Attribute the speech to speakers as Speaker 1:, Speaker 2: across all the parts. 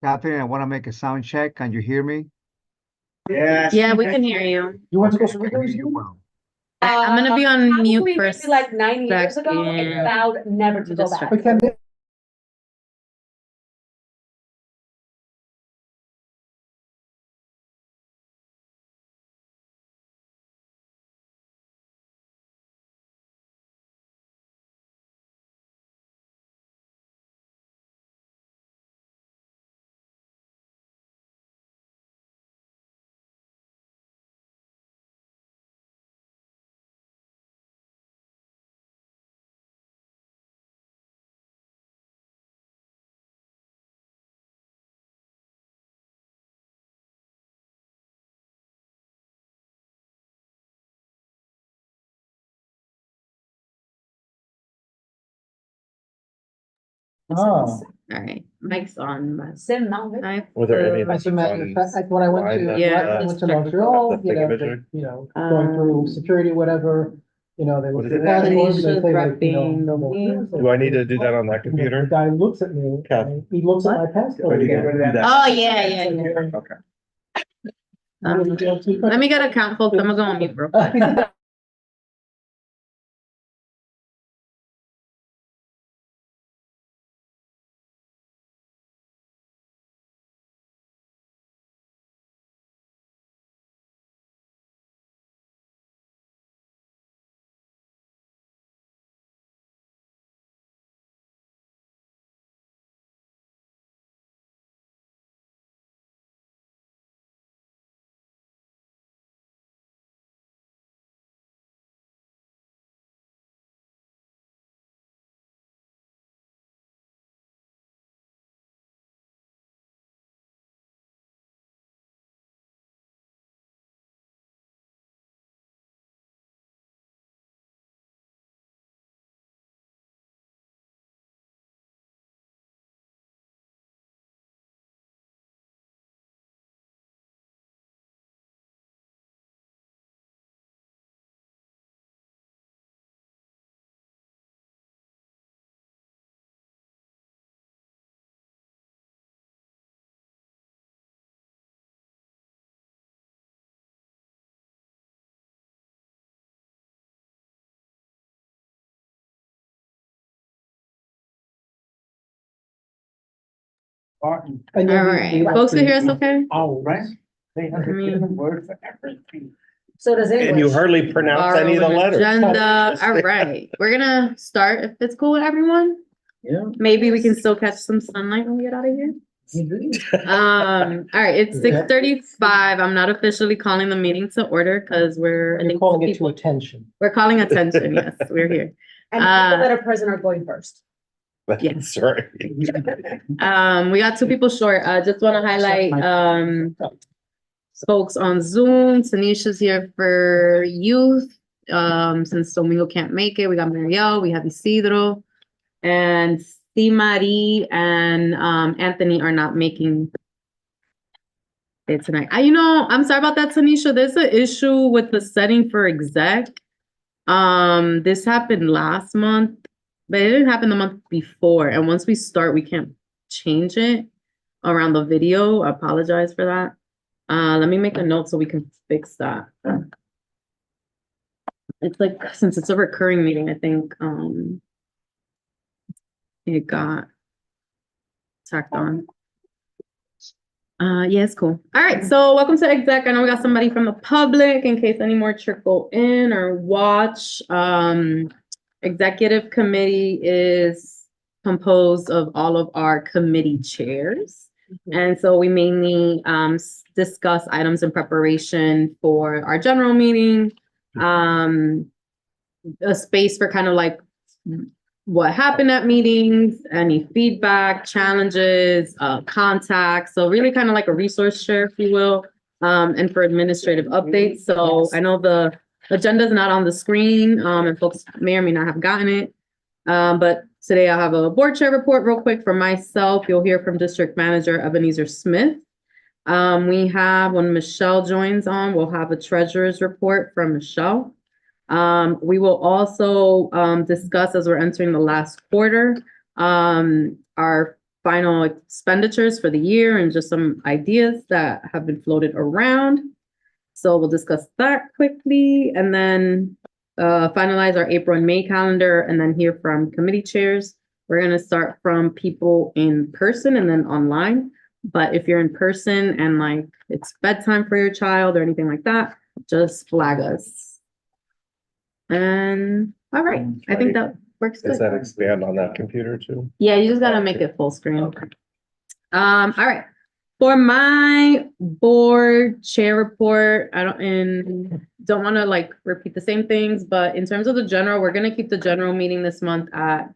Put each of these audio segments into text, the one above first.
Speaker 1: Catherine, I want to make a sound check. Can you hear me?
Speaker 2: Yes.
Speaker 3: Yeah, we can hear you.
Speaker 2: You want to go
Speaker 1: Okay,
Speaker 2: to
Speaker 1: I can hear you well.
Speaker 3: I'm gonna be on mute
Speaker 4: Probably
Speaker 3: for a
Speaker 4: maybe like 9 years ago,
Speaker 3: second.
Speaker 4: and vowed never to go
Speaker 3: Just
Speaker 4: back.
Speaker 2: We can.
Speaker 3: All right, mic's on. but
Speaker 4: Sim Mountain.
Speaker 3: I
Speaker 5: Were there any
Speaker 2: As a matter of
Speaker 5: ones
Speaker 2: fact, like when I went to,
Speaker 5: live that-
Speaker 3: Yeah.
Speaker 2: I went to Montreal,
Speaker 5: The thingamajig?
Speaker 2: going through
Speaker 3: Um,
Speaker 2: security, whatever, they
Speaker 5: What
Speaker 2: look
Speaker 5: is
Speaker 2: at
Speaker 5: it?
Speaker 2: the passport, they
Speaker 3: Tanisha's
Speaker 2: say like,
Speaker 3: repping the wings.
Speaker 5: Do I need to do that on that
Speaker 2: The
Speaker 5: computer?
Speaker 2: guy looks at me,
Speaker 5: Kath.
Speaker 2: and he looks at my passport.
Speaker 5: Do that?
Speaker 3: Oh, yeah.
Speaker 5: Okay.
Speaker 3: Let me get a count, folks. I'm gonna go on mute real quick.
Speaker 2: And
Speaker 3: All
Speaker 2: then
Speaker 3: right, folks can hear us okay?
Speaker 2: Oh,
Speaker 5: Right.
Speaker 2: They
Speaker 3: have a different
Speaker 5: word for everything.
Speaker 4: So does English.
Speaker 5: And you hardly pronounce any of the
Speaker 3: Borrowed
Speaker 5: letters.
Speaker 3: Agenda, all right, we're gonna start if it's cool with everyone.
Speaker 5: Yeah.
Speaker 3: Maybe we can still catch some sunlight when we get out of here. All right, it's
Speaker 2: Okay.
Speaker 3: 6:35. I'm not officially calling the meeting to order because I
Speaker 2: You're
Speaker 3: think
Speaker 2: calling it to
Speaker 3: people-
Speaker 2: attention.
Speaker 3: we're calling attention, yes, we're here.
Speaker 4: And people that are present are going first.
Speaker 5: That's right.
Speaker 3: We got two people short. Just want to highlight, folks on Zoom. Tanisha's here for youth. Since Domingo can't make it, we got Mariel, we have Isidro. And C. Marie and, Anthony are not making it tonight. I'm sorry about that, Tanisha. There's an issue with the setting for exec. This happened last month, but it didn't happen the month before. And once we start, we can't change it around the video. I apologize for that. Let me make a note so we can fix that. It's like, since it's a recurring meeting, I think, it got tacked on. Yeah, it's cool. All right, so welcome to exec. I know we got somebody from the public in case any more trickle in or watch. Executive committee is composed of all of our committee chairs. And so we mainly discuss items in preparation for our general meeting. A space for kind of like what happened at meetings, any feedback, challenges, contacts. So really kind of like a resource share, if you will, and for administrative updates. So I know the agenda's not on the screen, and folks may or may not have gotten it. But today I have a board chair report real quick for myself. You'll hear from District Manager Ebenezer Smith. We have, when Michelle joins on, we'll have a treasurer's report from Michelle. We will also discuss, as we're entering the last quarter, our final expenditures for the year and just some ideas that have been floated around. So we'll discuss that quickly and then finalize our April and May calendar and then hear from committee chairs. We're gonna start from people in person and then online. But if you're in person and like it's bedtime for your child or anything like that, just flag us. And all right, I think that works
Speaker 5: Does
Speaker 3: good.
Speaker 5: that expand on that computer too?
Speaker 3: Yeah, you just gotta make it full screen. All right. For my board chair report, I don't want to like repeat the same things, but in terms of the general, we're gonna keep the general meeting this month at,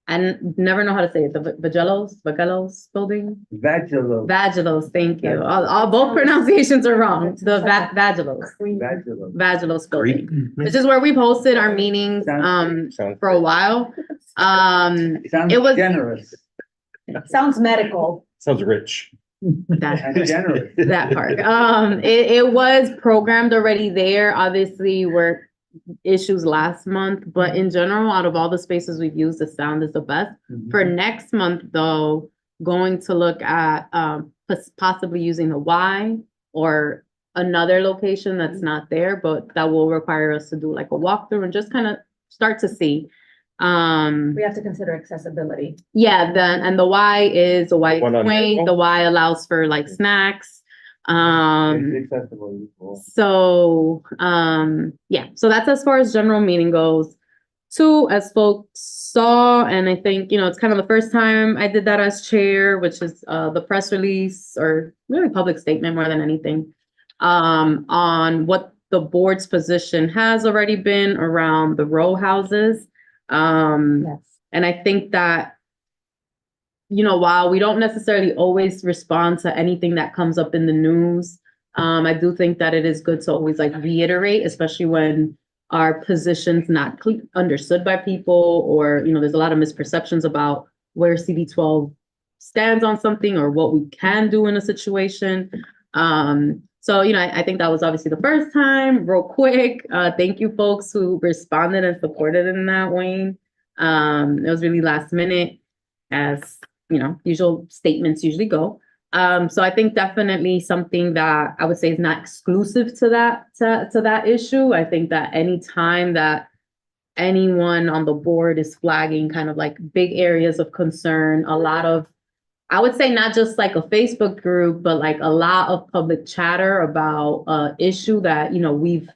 Speaker 3: I never know how to say it, the Vagelos building?
Speaker 6: Vaginal.
Speaker 3: Vagelos, thank you. All both pronunciations are wrong. The Vagelos
Speaker 6: Vaginal.
Speaker 3: building,
Speaker 5: Greek.
Speaker 3: which is where we've hosted our meetings,
Speaker 5: Sounds
Speaker 3: for a while.
Speaker 6: Sounds
Speaker 3: It was-
Speaker 6: generous
Speaker 4: Sounds medical.
Speaker 5: Sounds rich.
Speaker 3: that-
Speaker 6: and generous.
Speaker 3: that part. It was programmed already there. Obviously, were issues last month, but in general, out of all the spaces we've used, the sound is the best. For next month, though, going to look at possibly using the Y or another location that's not there, but that will require us to do like a walkthrough and just kind of start to see.
Speaker 4: We have to consider accessibility.
Speaker 3: Yeah, and the Y is the Y
Speaker 5: One on
Speaker 3: quaint,
Speaker 5: Maple?
Speaker 3: the Y allows for like snacks.
Speaker 6: It's accessible.
Speaker 3: So, yeah, so that's as far as general meeting goes. Two, as folks saw, and I think, you know, it's kind of the first time I did that as chair, which is the press release or really public statement more than anything, on what the board's position has already been around the row houses.
Speaker 4: Yes.
Speaker 3: And I think that, you know, while we don't necessarily always respond to anything that comes up in the news, I do think that it is good to always like reiterate, especially when our position's not understood by people, or, you know, there's a lot of misperceptions about where CD12 stands on something or what we can do in a situation. So, you know, I think that was obviously the first time, real quick. Thank you folks who responded and supported in that, Wayne. It was really last minute, as, you know, usual statements usually go. So I think definitely something that I would say is not exclusive to that issue. I think that any time that anyone on the board is flagging kind of like big areas of concern, a lot of, I would say not just like a Facebook group, but like a lot of public chatter about issue that, you know, we've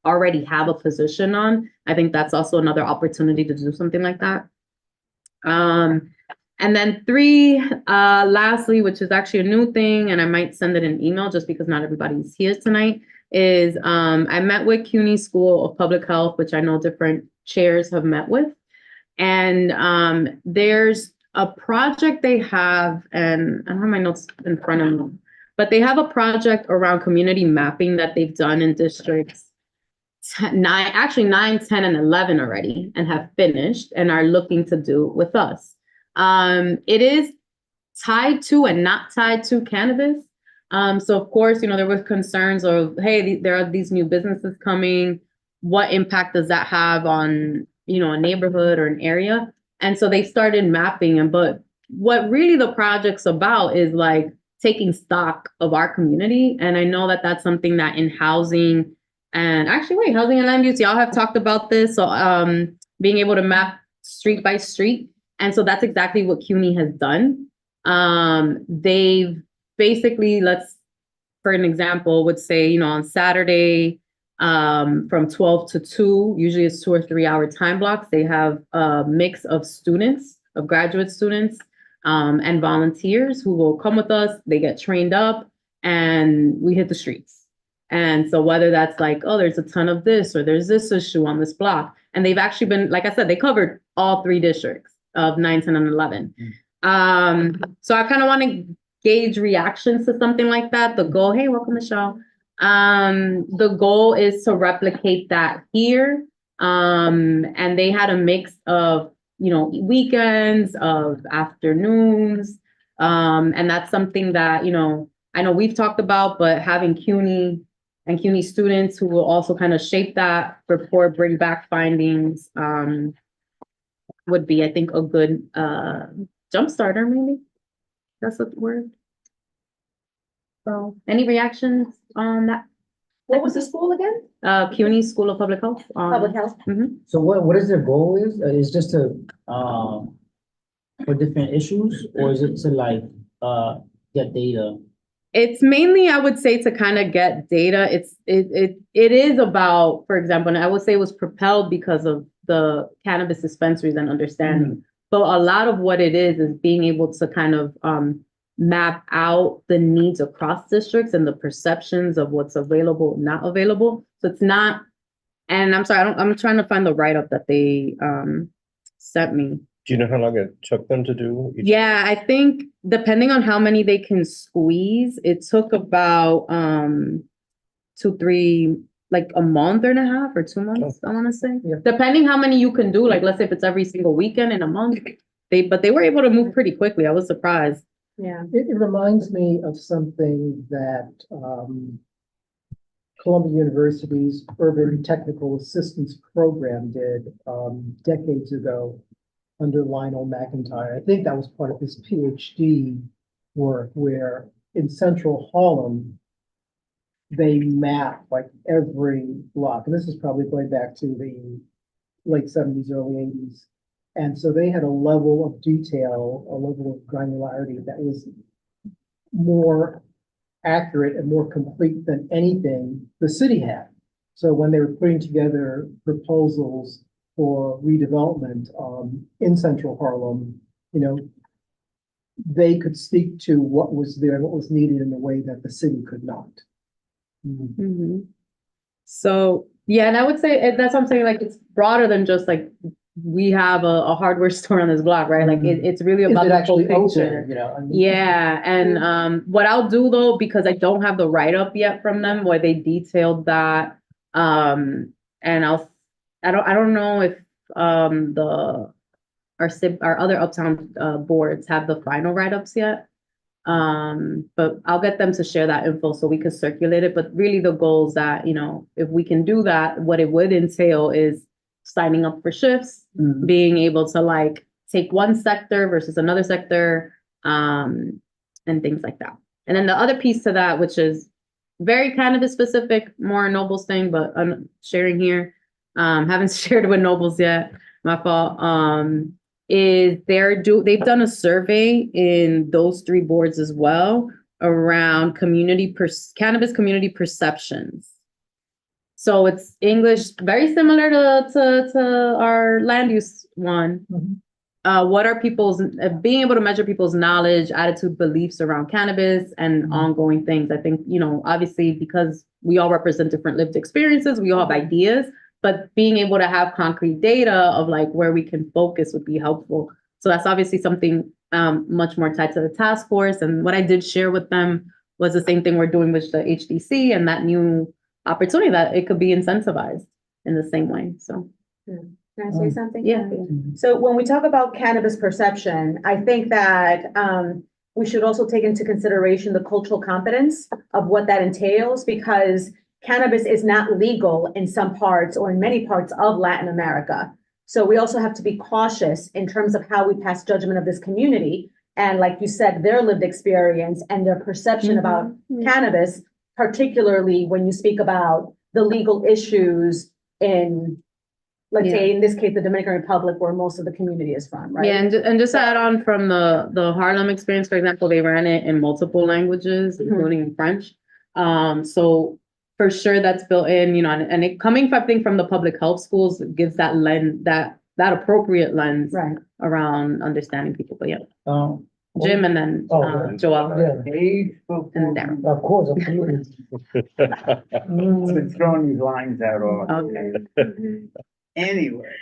Speaker 3: already have a position on. I think that's also another opportunity to do something like that. And then three, lastly, which is actually a new thing, and I might send it in email just because not everybody's here tonight, is I met with CUNY School of Public Health, which I know different chairs have met with. And there's a project they have, and I don't have my notes in front of me, but they have a project around community mapping that they've done in districts 9, 10, and 11 already, and have finished and are looking to do with us. It is tied to and not tied to cannabis. So of course, you know, there were concerns of, hey, there are these new businesses coming. What impact does that have on, you know, a neighborhood or an area? And so they started mapping them. But what really the project's about is like taking stock of our community. And I know that that's something that in housing and actually, housing and land use, y'all have talked about this. So being able to map street by street. And so that's exactly what CUNY has done. They've basically, for an example, would say, you know, on Saturday from 12 to 2, usually it's 2 or 3 hour time blocks. They have a mix of students, of graduate students and volunteers who will come with us. They get trained up and we hit the streets. And so whether that's like, oh, there's a ton of this or there's this issue on this block. And they've actually been, like I said, they covered all 3 districts of 9, 10, and 11. So I kind of want to gauge reactions to something like that. The goal, hey, welcome, Michelle. The goal is to replicate that here. And they had a mix of, you know, weekends, of afternoons. And that's something that, you know, I know we've talked about, but having CUNY and CUNY students who will also kind of shape that report, bring back findings, would be, I think, a good jump starter, maybe. That's the word. So, any reactions on that?
Speaker 4: What was the school again?
Speaker 3: CUNY School of Public Health.
Speaker 4: Public health?
Speaker 3: Mhm.
Speaker 2: So what is their goal is just to, for different issues, or is it to like, get data?
Speaker 3: It's mainly, I would say, to kind of get data. It is about, for example, and I would say it was propelled because of the cannabis dispensaries and understanding. But a lot of what it is being able to kind of map out the needs across districts and the perceptions of what's available, not available. So it's not, and I'm sorry, I'm trying to find the write-up that they sent me.
Speaker 5: Do you know how long it took them to do? each?
Speaker 3: Yeah, I think depending on how many they can squeeze, it took about 2, 3, like a month and a half or 2 months, I want to say.
Speaker 2: Yeah.
Speaker 3: Depending how many you can do, like let's say if it's every single weekend in a month, but they were able to move pretty quickly. I was surprised.
Speaker 4: Yeah.
Speaker 2: It reminds me of something that, Columbia University's Urban Technical Assistance Program did, decades ago under Lionel McIntyre. I think that was part of his PhD work, where in central Harlem, they mapped like every block, and this is probably going back to the late 70s, early 80s. And so they had a level of detail, a level of granularity that was more accurate and more complete than anything the city had. So when they were putting together proposals for redevelopment in central Harlem, you know, they could speak to what was there and what was needed in a way that the city could not.
Speaker 3: Mhm. So, yeah, and I would say that's what I'm saying, like, it's broader than just like, we have a hardware store on this block, right? Like, it's really
Speaker 2: Is
Speaker 3: about
Speaker 2: it
Speaker 3: the whole
Speaker 2: actually out
Speaker 3: picture.
Speaker 2: there, you know? I mean,
Speaker 3: Yeah, and what I'll do though, because I don't have the write-up yet from them where they detailed that, and I don't know if our other uptown boards have the final write-ups yet. But I'll get them to share that info so we could circulate it. But really the goal is that, you know, if we can do that, what it would entail is signing up for shifts,
Speaker 2: Mhm.
Speaker 3: being able to like take one sector versus another sector, and things like that. And then the other piece to that, which is very cannabis specific, more Nobles thing, but I'm sharing here, haven't shared with Nobles yet, my fault, is they've done a survey in those 3 boards as well around cannabis community perceptions. So it's English, very similar to our land use one.
Speaker 2: Mhm.
Speaker 3: What are people's being able to measure people's knowledge, attitude, beliefs around cannabis and ongoing things? I think, you know, obviously because we all represent different lived experiences, we all have ideas, but being able to have concrete data of like where we can focus would be helpful. So that's obviously something much more tied to the task force. And what I did share with them was the same thing we're doing with the HDC and that new opportunity that it could be incentivized in the same way. So,
Speaker 4: Can I say something?
Speaker 3: yeah.
Speaker 4: So when we talk about cannabis perception, I think that we should also take into consideration the cultural competence of what that entails, because cannabis is not legal in some parts or in many parts of Latin America. So we also have to be cautious in terms of how we pass judgment of this community. And like you said, their lived experience and their perception about cannabis, particularly when you speak about the legal issues in, let's say, in this case, the Dominican Republic, where most of the community is from, right?
Speaker 3: Yeah, and just to add on from the Harlem experience, for example, they ran it in multiple languages, including in French. So for sure that's built in, you know, and it coming from, I think, from the public health schools gives that lens, that appropriate lens
Speaker 4: Right.
Speaker 3: around understanding people. But yeah,
Speaker 2: Um,
Speaker 3: Jim and then
Speaker 2: yeah.
Speaker 3: Joel
Speaker 2: Yeah,
Speaker 6: Age
Speaker 3: and Darren.
Speaker 2: of course, absolutely.
Speaker 6: I've been throwing these lines out all.
Speaker 3: Okay.
Speaker 6: Anyway,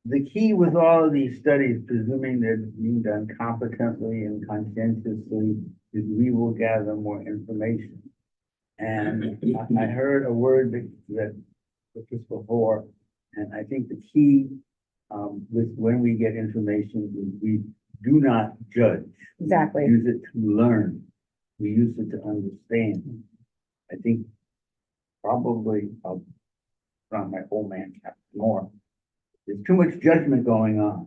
Speaker 6: the key with all of these studies, presuming they're being done competently and conscientiously, is we will gather more information. And I heard a word that was just before, and I think the key with when we get information is we do not judge.
Speaker 4: Exactly.
Speaker 6: We use it to learn. We use it to understand. I think probably I'll run my old man cap more. there's too much judgment going on.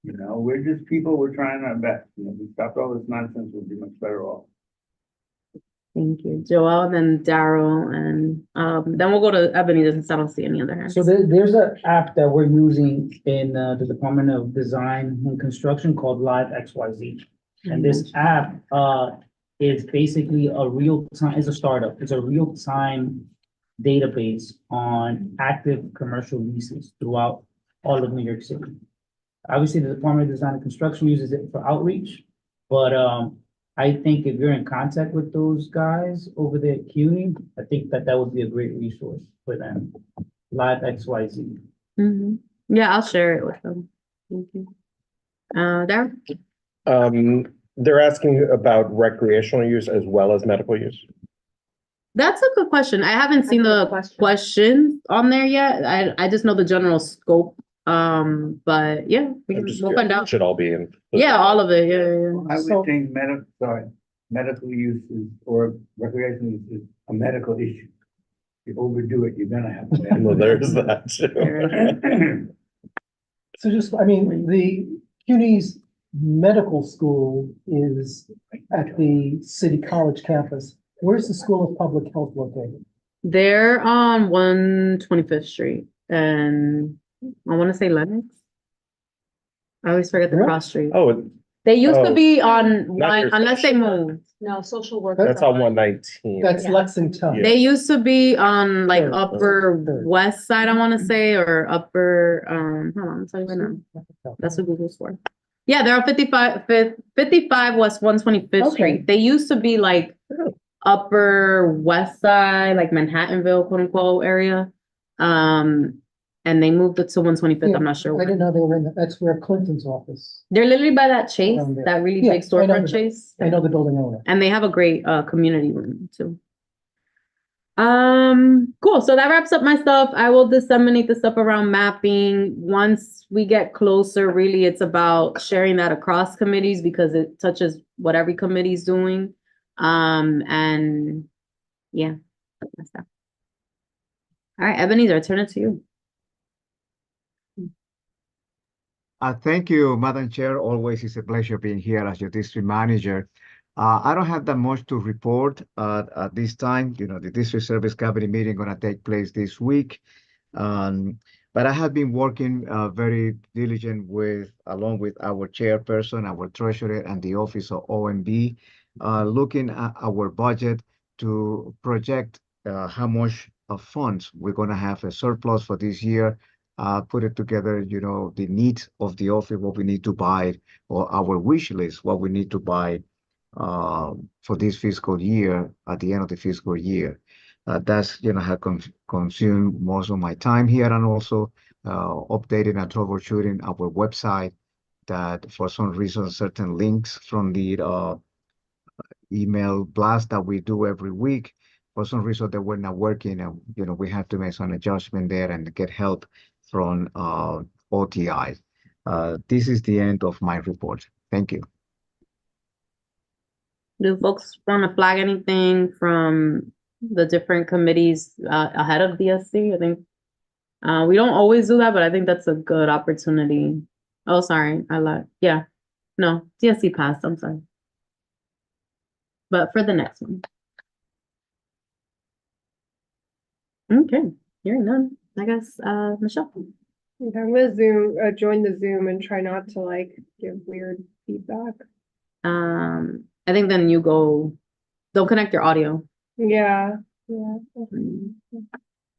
Speaker 6: You know, we're just people, we're trying our best, you know, we stopped all this nonsense, we'll be much better off.
Speaker 3: Thank you, Joel, then Daryl, and, then we'll go to Ebony, since I don't see any other hands.
Speaker 7: So there's an app that we're using in the Department of Design and Construction called Live XYZ. And this app is basically a real-time, it's a startup, it's a real-time database on active commercial leases throughout all of New York City. Obviously, the Department of Design and Construction uses it for outreach, but I think if you're in contact with those guys over there at CUNY, I think that would be a great resource for them. Live XYZ.
Speaker 3: Mhm. Yeah, I'll share it with them. Thank you. Daryl?
Speaker 5: They're asking about recreational use as well as medical use.
Speaker 3: That's a good question. I haven't seen
Speaker 4: That's a
Speaker 3: the
Speaker 4: good question.
Speaker 3: questions on there yet. I just know the general scope. But yeah, we'll find out.
Speaker 5: Should all be in.
Speaker 3: Yeah, all of it. Yeah.
Speaker 6: I
Speaker 2: So-
Speaker 6: would think medical uses or recreational use is a medical issue. If you overdo it, you're gonna have.
Speaker 5: Well, there's that too.
Speaker 2: So just, I mean, the CUNY's medical school is at the City College campus. Where's the School of Public Health located?
Speaker 3: They're on 125th Street and I want to say Lennox. I always forget the
Speaker 2: Really?
Speaker 3: cross street.
Speaker 5: Oh,
Speaker 3: They used to
Speaker 5: Oh,
Speaker 3: be on
Speaker 5: not
Speaker 3: one,
Speaker 5: your
Speaker 3: unless they moved.
Speaker 4: No, social work.
Speaker 2: That's
Speaker 5: that's on 119.
Speaker 2: That's
Speaker 4: Yeah.
Speaker 2: Lexington.
Speaker 5: Yeah.
Speaker 3: They used to be on like
Speaker 2: Third.
Speaker 3: upper
Speaker 2: Third.
Speaker 3: west side, I want to say, or upper, hold on, I'm telling you right now. That's what Google's for. Yeah, they're on 55 West 125th
Speaker 2: Okay.
Speaker 3: Street. They used to be like upper west side, like Manhattanville, quote unquote, area. And they moved it to 125th. I'm not sure.
Speaker 2: I
Speaker 3: where.
Speaker 2: didn't know they were in, that's where Clinton's office.
Speaker 3: They're literally by that Chase,
Speaker 2: Down there.
Speaker 3: that really
Speaker 2: Yeah,
Speaker 3: big
Speaker 2: I know
Speaker 3: storefront
Speaker 2: the-
Speaker 3: Chase.
Speaker 2: I know the building owner.
Speaker 3: And they have a great community room too. Cool. So that wraps up my stuff. I will disseminate the stuff around mapping. Once we get closer, really it's about sharing that across committees because it touches what every committee is doing. And yeah, that's my stuff. All right, Ebenezer, I turn it to you.
Speaker 1: Thank you, Madam Chair. Always is a pleasure being here as your district manager. I don't have that much to report at this time. You know, the district service cabinet meeting gonna take place this week. But I have been working very diligent along with our chairperson, our treasurer, and the office of OMB, looking at our budget to project how much of funds we're gonna have a surplus for this year. Put it together, you know, the needs of the office, what we need to buy, or our wish list, what we need to buy for this fiscal year, at the end of the fiscal year. That's, you know, have consumed most of my time here, and also updating and troubleshooting our website that for some reason, certain links from the email blast that we do every week, for some reason they were not working, and, you know, we have to make some adjustment there and get help from OTI. This is the end of my report. Thank you.
Speaker 3: Do folks want to flag anything from the different committees ahead of DSC? I think we don't always do that, but I think that's a good opportunity. Oh, sorry, I lied. Yeah, no, DSC passed. I'm sorry. But for the next one. Okay, hearing none. I guess Michelle.
Speaker 8: Okay, I'm gonna Zoom, join the Zoom and try not to like give weird feedback.
Speaker 3: I think then you go. Don't connect your audio.
Speaker 8: Yeah, yeah. Okay.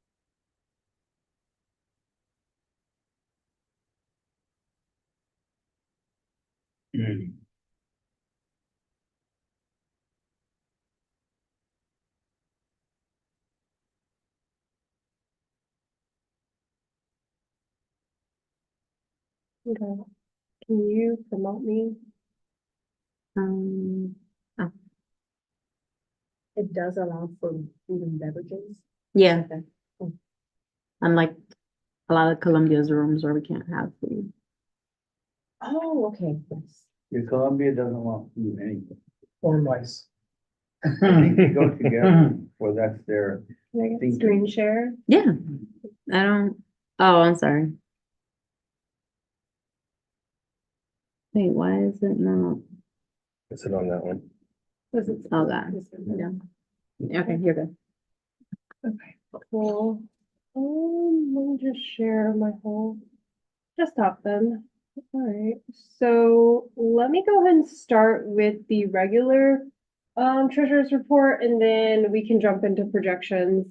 Speaker 8: Can you promote me?
Speaker 3: Um,
Speaker 4: It does allow for food and beverages.
Speaker 3: yeah.
Speaker 4: Okay.
Speaker 3: Unlike a lot of Columbia's rooms where we can't have food.
Speaker 4: Oh, okay, yes.
Speaker 6: Yeah, Columbia doesn't want to do anything.
Speaker 2: Or mice.
Speaker 6: I think they go together, or that's their,
Speaker 8: Can I get
Speaker 6: Thank you.
Speaker 8: screen share?
Speaker 3: Yeah. I don't. Oh, I'm sorry. Wait, why is it not?
Speaker 5: Is it on that one?
Speaker 3: Oh, that, yeah. Okay, you're good.
Speaker 8: Okay, cool. Let me just share my whole desktop then. All right, so let me go ahead and start with the regular treasurer's report, and then we can jump into projections.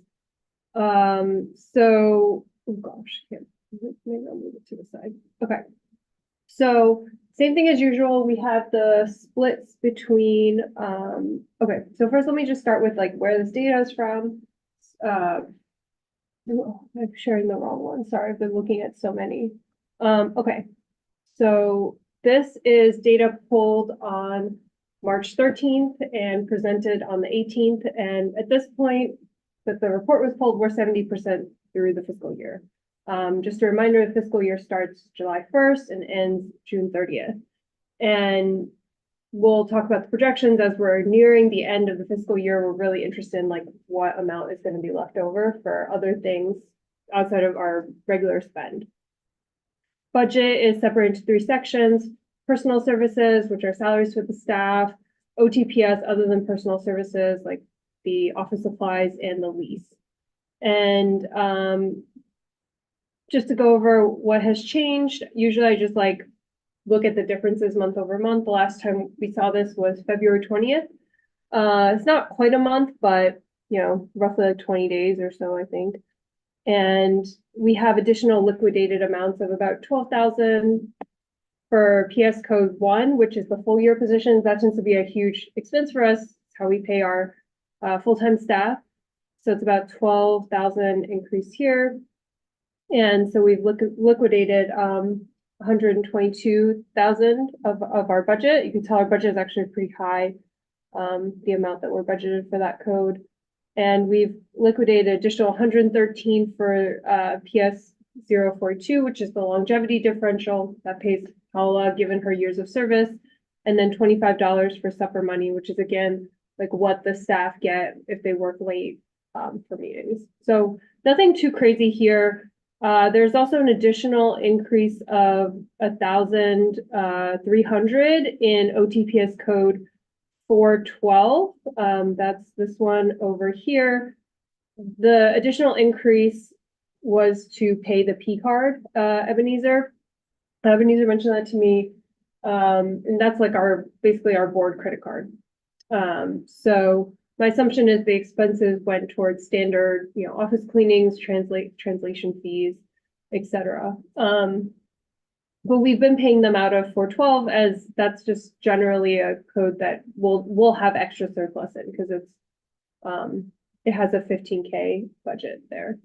Speaker 8: So, oh gosh, maybe I'll move it to the side. Okay. So same thing as usual, we have the splits between, okay, so first let me just start with like where this data is from. Oh, I'm sharing the wrong one. Sorry, I've been looking at so many. Okay. So this is data pulled on March 13th and presented on the 18th. And at this point that the report was pulled, we're 70% through the fiscal year. Just a reminder, the fiscal year starts July 1st and ends June 30th. And we'll talk about the projections as we're nearing the end of the fiscal year. We're really interested in like what amount is going to be left over for other things outside of our regular spend. Budget is separated into 3 sections: personal services, which are salaries for the staff; OTPS, other than personal services, like the office supplies and the lease. And just to go over what has changed, usually I just like look at the differences month over month. The last time we saw this was February 20th. It's not quite a month, but you know, roughly like 20 days or so, I think. And we have additional liquidated amounts of about 12,000 for PS code 1, which is the full year positions. That tends to be a huge expense for us. It's how we pay our full-time staff. So it's about 12,000 increase here. And so we've liquidated 122,000 of our budget. You can tell our budget is actually pretty high, the amount that we're budgeted for that code. And we've liquidated additional 113 for PS 042, which is the longevity differential that pays Paula given her years of service, and then $25 for supper money, which is again like what the staff get if they work late for meetings. So nothing too crazy here. There's also an additional increase of 1,300 in OTPS code 412. That's this one over here. The additional increase was to pay the P card, Ebenezer. Ebenezer mentioned that to me. And that's like basically our board credit card. So my assumption is the expenses went towards standard, you know, office cleanings, translation fees, etc. But we've been paying them out of 412 as that's just generally a code that we'll have extra surplus in because it's it has a 15K budget there.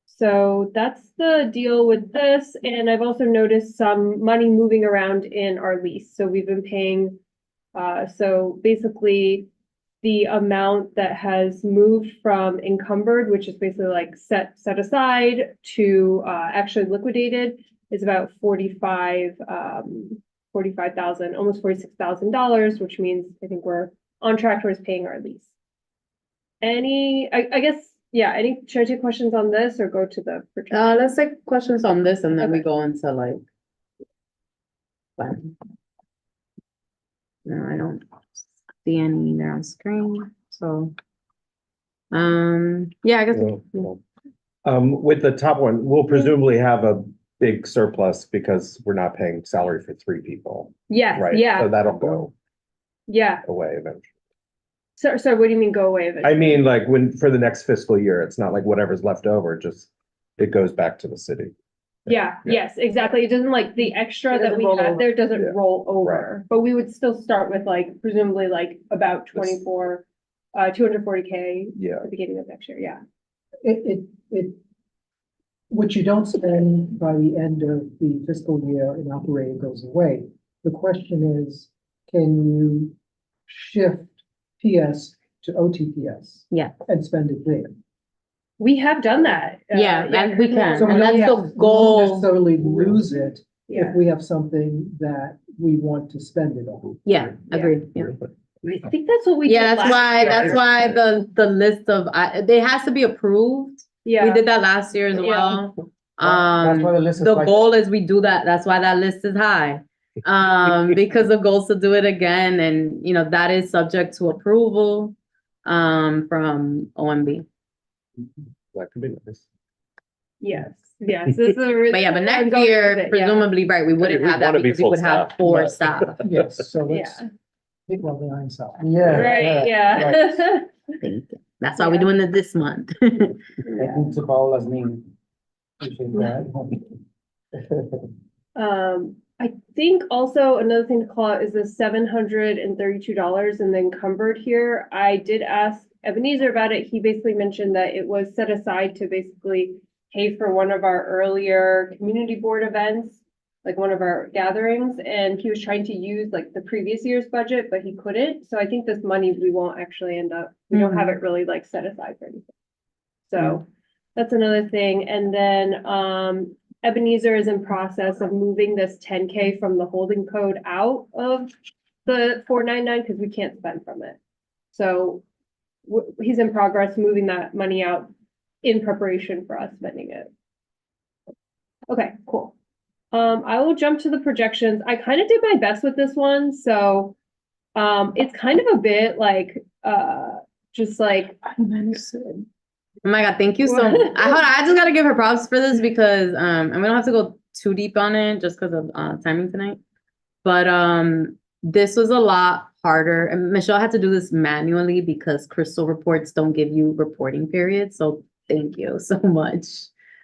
Speaker 8: So that's the deal with this. And I've also noticed some money moving around in our lease. So we've been paying, so basically the amount that has moved from encumbered, which is basically like set aside, to actually liquidated is about 45,000, almost $46,000, which means I think we're on track towards paying our lease. I guess, yeah, should I take questions on this or go to the projection?
Speaker 3: Let's take questions on this and then we
Speaker 8: Okay.
Speaker 3: go into like. Plan. No, I don't see any there on screen, so. Yeah, I guess.
Speaker 5: With the top one, we'll presumably have a big surplus because we're not paying salary for 3 people,
Speaker 8: Yes,
Speaker 5: right?
Speaker 8: yeah,
Speaker 5: So that'll go
Speaker 8: yeah.
Speaker 5: away eventually.
Speaker 8: So what do you mean go away of it?
Speaker 5: I mean, like for the next fiscal year, it's not like whatever's left over, it goes back to the city.
Speaker 8: Yeah, yes, exactly. It doesn't like the extra
Speaker 4: It
Speaker 8: that
Speaker 4: doesn't
Speaker 8: we
Speaker 4: roll
Speaker 8: had
Speaker 4: over.
Speaker 8: there doesn't
Speaker 5: Yeah.
Speaker 8: roll over, but we would still start with like presumably like about 240K
Speaker 5: Yeah.
Speaker 8: at the beginning of next year, yeah.
Speaker 2: What you don't spend by the end of the fiscal year in operating goes away. The question is, can you shift PS to OTPS?
Speaker 3: Yeah.
Speaker 2: And spend it there?
Speaker 8: We have done that.
Speaker 3: Yeah, and we can.
Speaker 2: So we
Speaker 3: And
Speaker 2: don't
Speaker 3: that's the
Speaker 2: have- we
Speaker 3: goal.
Speaker 2: won't necessarily lose it
Speaker 8: Yeah.
Speaker 2: if we have something that we want to spend it on.
Speaker 3: Yeah, agreed, yeah.
Speaker 8: I think that's what we did
Speaker 3: Yeah,
Speaker 8: last
Speaker 3: that's
Speaker 8: year.
Speaker 3: why the list of, it has to be approved. We
Speaker 8: Yeah,
Speaker 3: did that last year as
Speaker 8: Yeah.
Speaker 3: well.
Speaker 7: That's why the list is
Speaker 3: The
Speaker 7: like-
Speaker 3: goal is we do that. That's why that list is high. because the goal's to do it again, and, you know, that is subject to approval, from OMB.
Speaker 5: That could be nice.
Speaker 8: Yes, this is a really.
Speaker 3: But yeah, but
Speaker 8: I'm
Speaker 3: next
Speaker 8: going
Speaker 3: year,
Speaker 8: with it, yeah.
Speaker 3: presumably, right, we wouldn't
Speaker 5: We
Speaker 3: have that
Speaker 5: wanna be
Speaker 3: because we would
Speaker 5: full
Speaker 3: have
Speaker 5: staff.
Speaker 3: 4
Speaker 7: Right.
Speaker 3: staff.
Speaker 2: Yes, so let's
Speaker 8: Yeah,
Speaker 2: think about the iron cell.
Speaker 8: right, yeah.
Speaker 3: Thank you. That's why we're doing it this month.
Speaker 7: I think to Paula's name. Appreciate that.
Speaker 8: I think also another thing to call out is the $732 and then encumbered here. I did ask Ebenezer about it. He basically mentioned that it was set aside to basically pay for one of our earlier community board events, like one of our gatherings, and he was trying to use like the previous year's budget, but he couldn't. So I think this money, we won't actually end up, we don't have it really like set aside for anything. So that's another thing. And then, Ebenezer is in process of moving this 10K from the holding code out of the 499 because we can't spend from it. So he's in progress moving that money out in preparation for us spending it. Okay, cool. I will jump to the projections. I kind of did my best with this one, so it's kind of a bit like just like
Speaker 3: Oh my God, thank you so much. I just gotta give her props for this because, and we don't have to go too deep on it just because of timing tonight. But this was a lot harder, and Michelle had to do this manually because Crystal reports don't give you reporting periods. So thank you so much.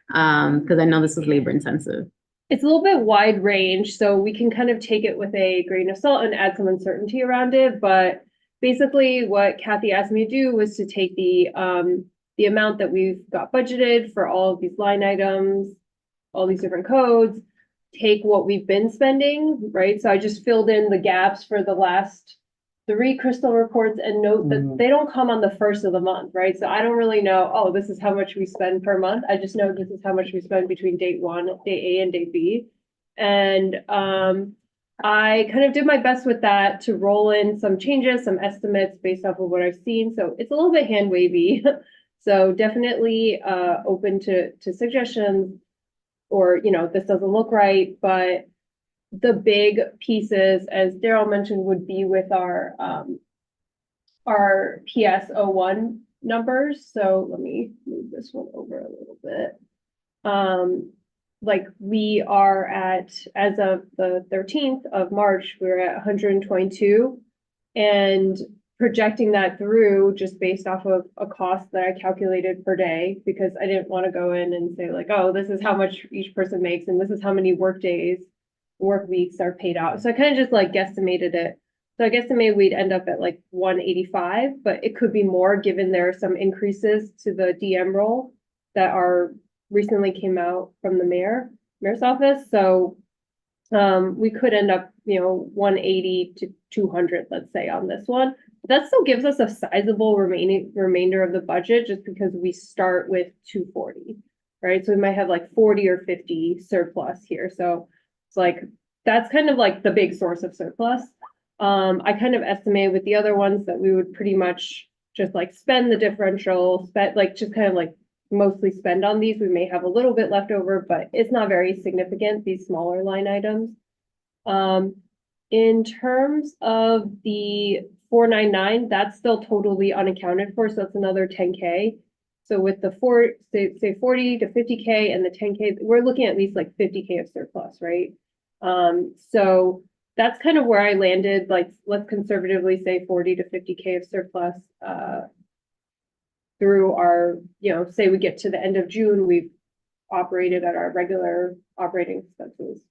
Speaker 3: Because I know this is labor intensive.
Speaker 8: it's a little bit wide range, so we can kind of take it with a grain of salt and add some uncertainty around it. But basically what Kathy asked me to do was to take the amount that we've got budgeted for all of these line items, all these different codes, take what we've been spending, right? So I just filled in the gaps for the last 3 Crystal reports and note that they don't come on the first of the month, right? So I don't really know, oh, this is how much we spend per month. I just know this is how much we spend between date 1, day A and day B. And I kind of did my best with that to roll in some changes, some estimates based off of what I've seen. So it's a little bit hand wavy. So definitely open to suggestions or, you know, this doesn't look right, but the big pieces, as Daryl mentioned, would be with our PS01 numbers. So let me move this one over a little bit. Like we are at, as of the 13th of March, we're at 122 and projecting that through just based off of a cost that I calculated per day, because I didn't want to go in and say like, oh, this is how much each person makes and this is how many work weeks are paid out. So I kind of just like guesstimated it. So I guesstimate we'd end up at like 185, but it could be more given there are some increases to the DM role that are recently came out from the mayor's office. So we could end up, you know, 180 to 200, let's say, on this one. That still gives us a sizable remainder of the budget just because we start with 240, right? So we might have like 40 or 50 surplus here. So it's like, that's kind of like the big source of surplus. I kind of estimated with the other ones that we would pretty much just like spend the differential, just kind of like mostly spend on these. We may have a little bit left over, but it's not very significant, these smaller line items. In terms of the 499, that's still totally unaccounted for, so that's another 10K. So with the say 40 to 50K and the 10K, we're looking at least like 50K of surplus, right? So that's kind of where I landed, like, let's conservatively say 40 to 50K of surplus, through our, you know, say we get to the end of June, we've operated at our regular operating expenses.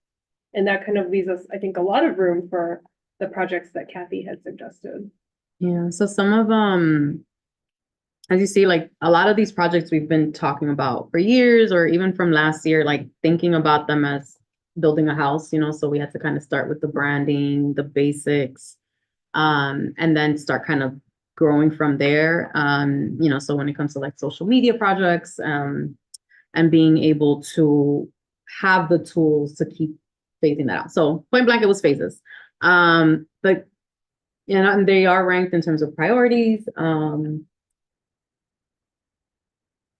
Speaker 8: And that kind of leaves us, I think, a lot of room for the projects that Kathy had suggested.
Speaker 3: Yeah, so some of as you see, like a lot of these projects we've been talking about for years, or even from last year, like thinking about them as building a house, you know, so we had to kind of start with the branding, the basics, and then start kind of growing from there. You know, so when it comes to like social media projects, and being able to have the tools to keep phasing that out. So point blank, it was phases. But you know, and they are ranked in terms of priorities.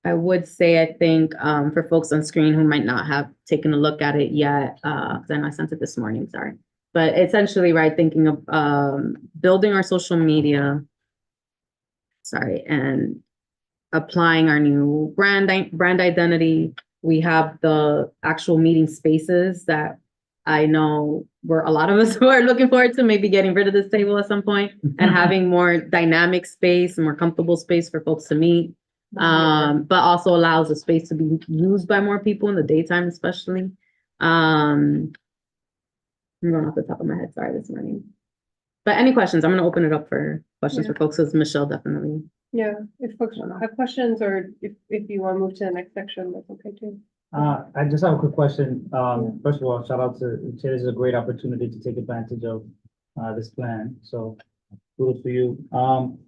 Speaker 3: I would say, I think, for folks on screen who might not have taken a look at it yet, because I know I sent it this morning, sorry. but essentially, right, thinking of, building our social media. Sorry, and applying our new brand identity. We have the actual meeting spaces that I know where a lot of us who are looking forward to maybe getting rid of this table at some point and having more dynamic space, more comfortable space for folks to meet. But also allows the space to be used by more people in the daytime, especially. I'm going off the top of my head, sorry, this morning. But any questions? I'm gonna open it up for questions
Speaker 8: Yeah.
Speaker 3: for folks, because Michelle definitely.
Speaker 8: Yeah, if folks have questions or if you want to move to the next section, that's okay too.
Speaker 7: I just have a quick question. First of all, shout out to, this is a great opportunity to take advantage of, this plan, so kudos for you.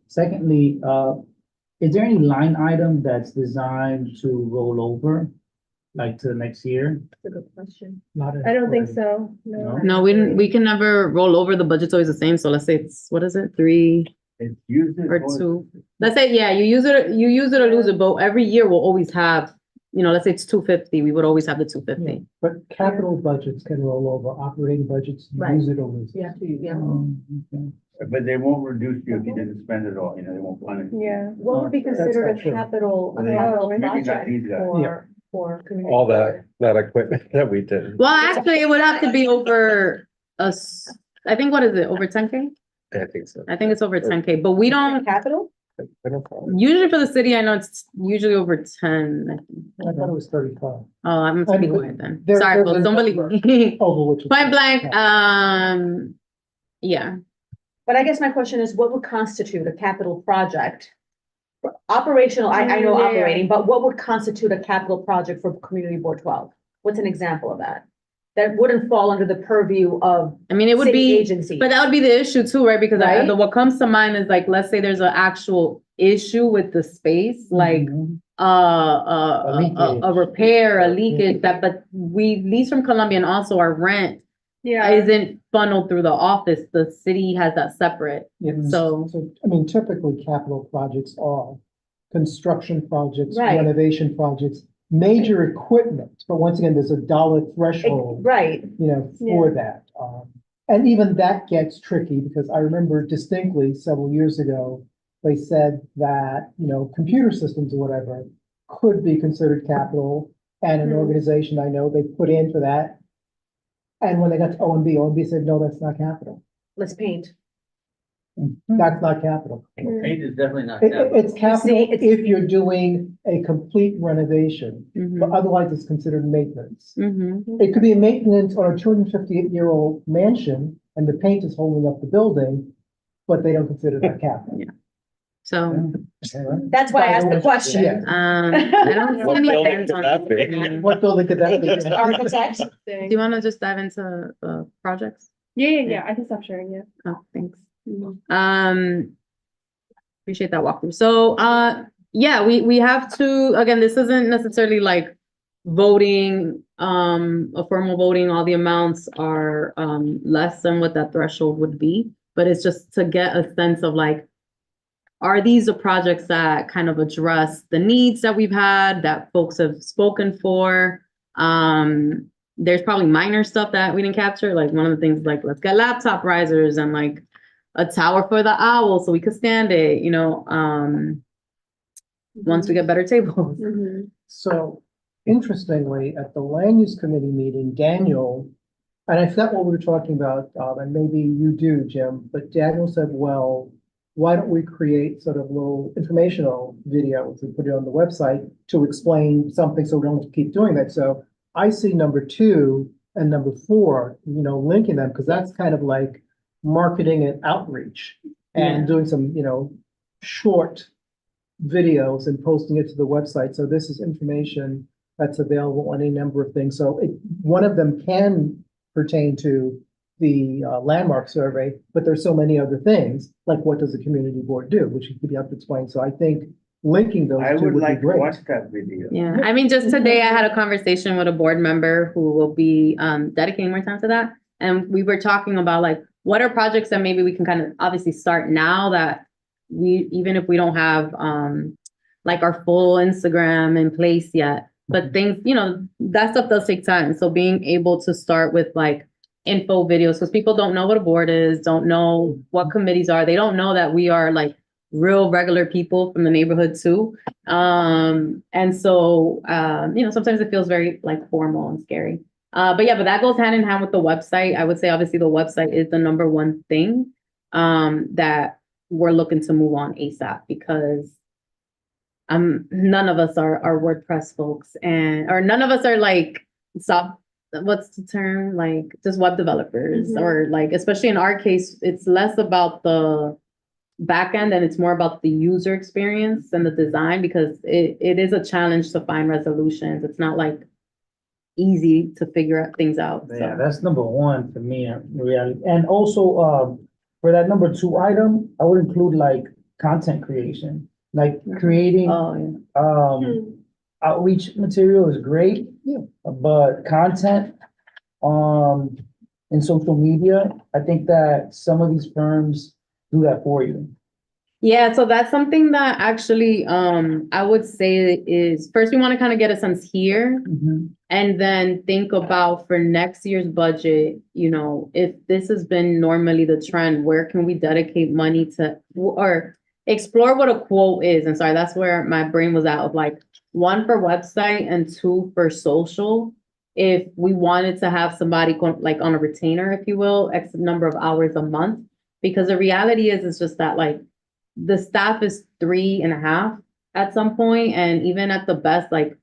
Speaker 7: Secondly, is there any line item that's designed to roll over, like to the next year?
Speaker 4: That's a good question.
Speaker 8: I don't think so, no.
Speaker 3: No, we can never roll over. The budget's always the same. So let's say it's, what is it, 3
Speaker 6: It's used
Speaker 3: or 2? Let's say, yeah, you use it or lose it, but every year we'll always have, let's say it's 250, we would always have the 250.
Speaker 2: But capital budgets can roll over, operating budgets,
Speaker 4: Right.
Speaker 2: use it or lose it.
Speaker 4: Yeah.
Speaker 7: Okay.
Speaker 6: But they won't reduce you if you didn't spend it all, they won't punish you.
Speaker 8: Yeah,
Speaker 4: What would be
Speaker 2: That's
Speaker 4: considered
Speaker 2: not true.
Speaker 4: a capital
Speaker 6: Maybe not
Speaker 4: project
Speaker 6: these guys.
Speaker 4: for community?
Speaker 5: All
Speaker 4: board?
Speaker 5: that equipment that we did.
Speaker 3: Well, actually, it would have to be over I think, what is it, over 10K?
Speaker 5: I think so.
Speaker 3: I think it's over 10K, but we don't,
Speaker 4: Capital?
Speaker 5: I don't know.
Speaker 3: usually for the city, I know it's usually over 10. I think.
Speaker 2: I thought it was 35.
Speaker 3: Oh, I'm gonna be
Speaker 2: I mean,
Speaker 3: quiet then.
Speaker 2: there-
Speaker 3: Sorry,
Speaker 2: there's
Speaker 3: folks,
Speaker 2: a
Speaker 3: don't believe
Speaker 2: number.
Speaker 3: me.
Speaker 2: Over which.
Speaker 3: Point blank, yeah.
Speaker 4: But I guess my question is, what would constitute a capital project? Operational, I know
Speaker 8: Yeah.
Speaker 4: operating, but what would constitute a capital project for Community Board 12? What's an example of that? That wouldn't fall under the purview of
Speaker 3: I mean, it would
Speaker 4: city
Speaker 3: be,
Speaker 4: agency.
Speaker 3: but that would be the issue too, right? Because
Speaker 4: Right?
Speaker 3: what comes to mind is like, let's say there's an actual issue with the space, like
Speaker 2: Mhm.
Speaker 3: a
Speaker 2: leakage.
Speaker 3: repair, a leakage that, but we lease from Columbia and also our rent
Speaker 8: yeah.
Speaker 3: isn't funneled through the office. The city has that separate.
Speaker 2: Yes.
Speaker 3: So-
Speaker 2: I mean, typically capital projects are construction projects,
Speaker 4: Right.
Speaker 2: renovation projects, major equipment. But once again, there's a dollar threshold,
Speaker 4: Right,
Speaker 2: for that. And even that gets tricky because I remember distinctly several years ago, they said that, computer systems or whatever could be considered capital. And an
Speaker 8: Hmm.
Speaker 2: organization I know, they put in for that. And when they got to OMB said, no, that's not capital.
Speaker 4: let's paint.
Speaker 2: That's not capital.
Speaker 6: Paint is definitely not
Speaker 2: It's capital
Speaker 4: it's-
Speaker 2: if you're doing a complete renovation,
Speaker 3: Mhm,
Speaker 2: but otherwise it's considered maintenance.
Speaker 3: mhm.
Speaker 2: It could be a maintenance on a 258-year-old mansion and the paint is holding up the building, but they don't consider that capital.
Speaker 3: So,
Speaker 4: That's why I asked the question.
Speaker 2: Yeah.
Speaker 3: I don't see
Speaker 5: What
Speaker 3: any
Speaker 5: building
Speaker 3: hands
Speaker 5: could
Speaker 3: on.
Speaker 5: that be?
Speaker 3: Do
Speaker 2: What building could that be?
Speaker 4: Architect.
Speaker 3: you want to just dive into projects?
Speaker 8: Yeah, I can stop sharing, yeah.
Speaker 3: Oh, thanks. Appreciate that walkthrough. So, yeah, we have to, again, this isn't necessarily like voting, a formal voting, all the amounts are, less than what that threshold would be, but it's just to get a sense of like, are these the projects that kind of address the needs that we've had, that folks have spoken for? There's probably minor stuff that we didn't capture, like one of the things like, let's get laptop risers and like a tower for the owl so we could stand it, once we get better tables.
Speaker 8: Mhm.
Speaker 2: So interestingly, at the land use committee meeting, Daniel, and I forgot what we were talking about, and maybe you do, Jim, but Daniel said, well, why don't we create sort of little informational videos and put it on the website to explain something so we don't have to keep doing that. So I see number 2 and number 4, linking them, because that's kind of like marketing and outreach and doing some, short videos and posting it to the website. So this is information that's available on a number of things. So one of them can pertain to the landmark survey, but there's so many other things, like what does the community board do, which you could have to explain. So I think linking those
Speaker 6: I
Speaker 2: two
Speaker 6: would
Speaker 2: would be
Speaker 6: like to
Speaker 2: great.
Speaker 6: watch that video.
Speaker 3: Yeah, I mean, just today I had a conversation with a board member who will be dedicating more time to that. And we were talking about like, what are projects that maybe we can kind of obviously start now that even if we don't have like our full Instagram in place yet, but things, that stuff does take time. So being able to start with like info videos, because people don't know what a board is, don't know what committees are. They don't know that we are like real regular people from the neighborhood too. And so, sometimes it feels very like formal and scary. But that goes hand in hand with the website. I would say obviously the website is the number one thing that we're looking to move on ASAP, because none of us are WordPress folks, or none of us are like what's the term? Like just web developers, or like, especially in our case, it's less about the back end and it's more about the user experience and the design, because it is a challenge to find resolutions. It's not like easy to figure things out.
Speaker 7: Yeah,
Speaker 3: So.
Speaker 7: that's number one for me, in reality. And also, for that number two item, I would include like content creation, like creating,
Speaker 3: Oh, yeah.
Speaker 7: outreach material is great.
Speaker 2: Yeah.
Speaker 7: But content, in social media, I think that some of these firms do that for you.
Speaker 3: Yeah, so that's something that actually, I would say is, first, we want to kind of get a sense here, and then think about for next year's budget, if this has been normally the trend, where can we dedicate money to, or explore what a quote is. And sorry, that's where my brain was at, of like, one for website and two for social. If we wanted to have somebody like on a retainer, if you will, X number of hours a month, because the reality is just that like, the staff is 3.5 at some point, and even at the best, like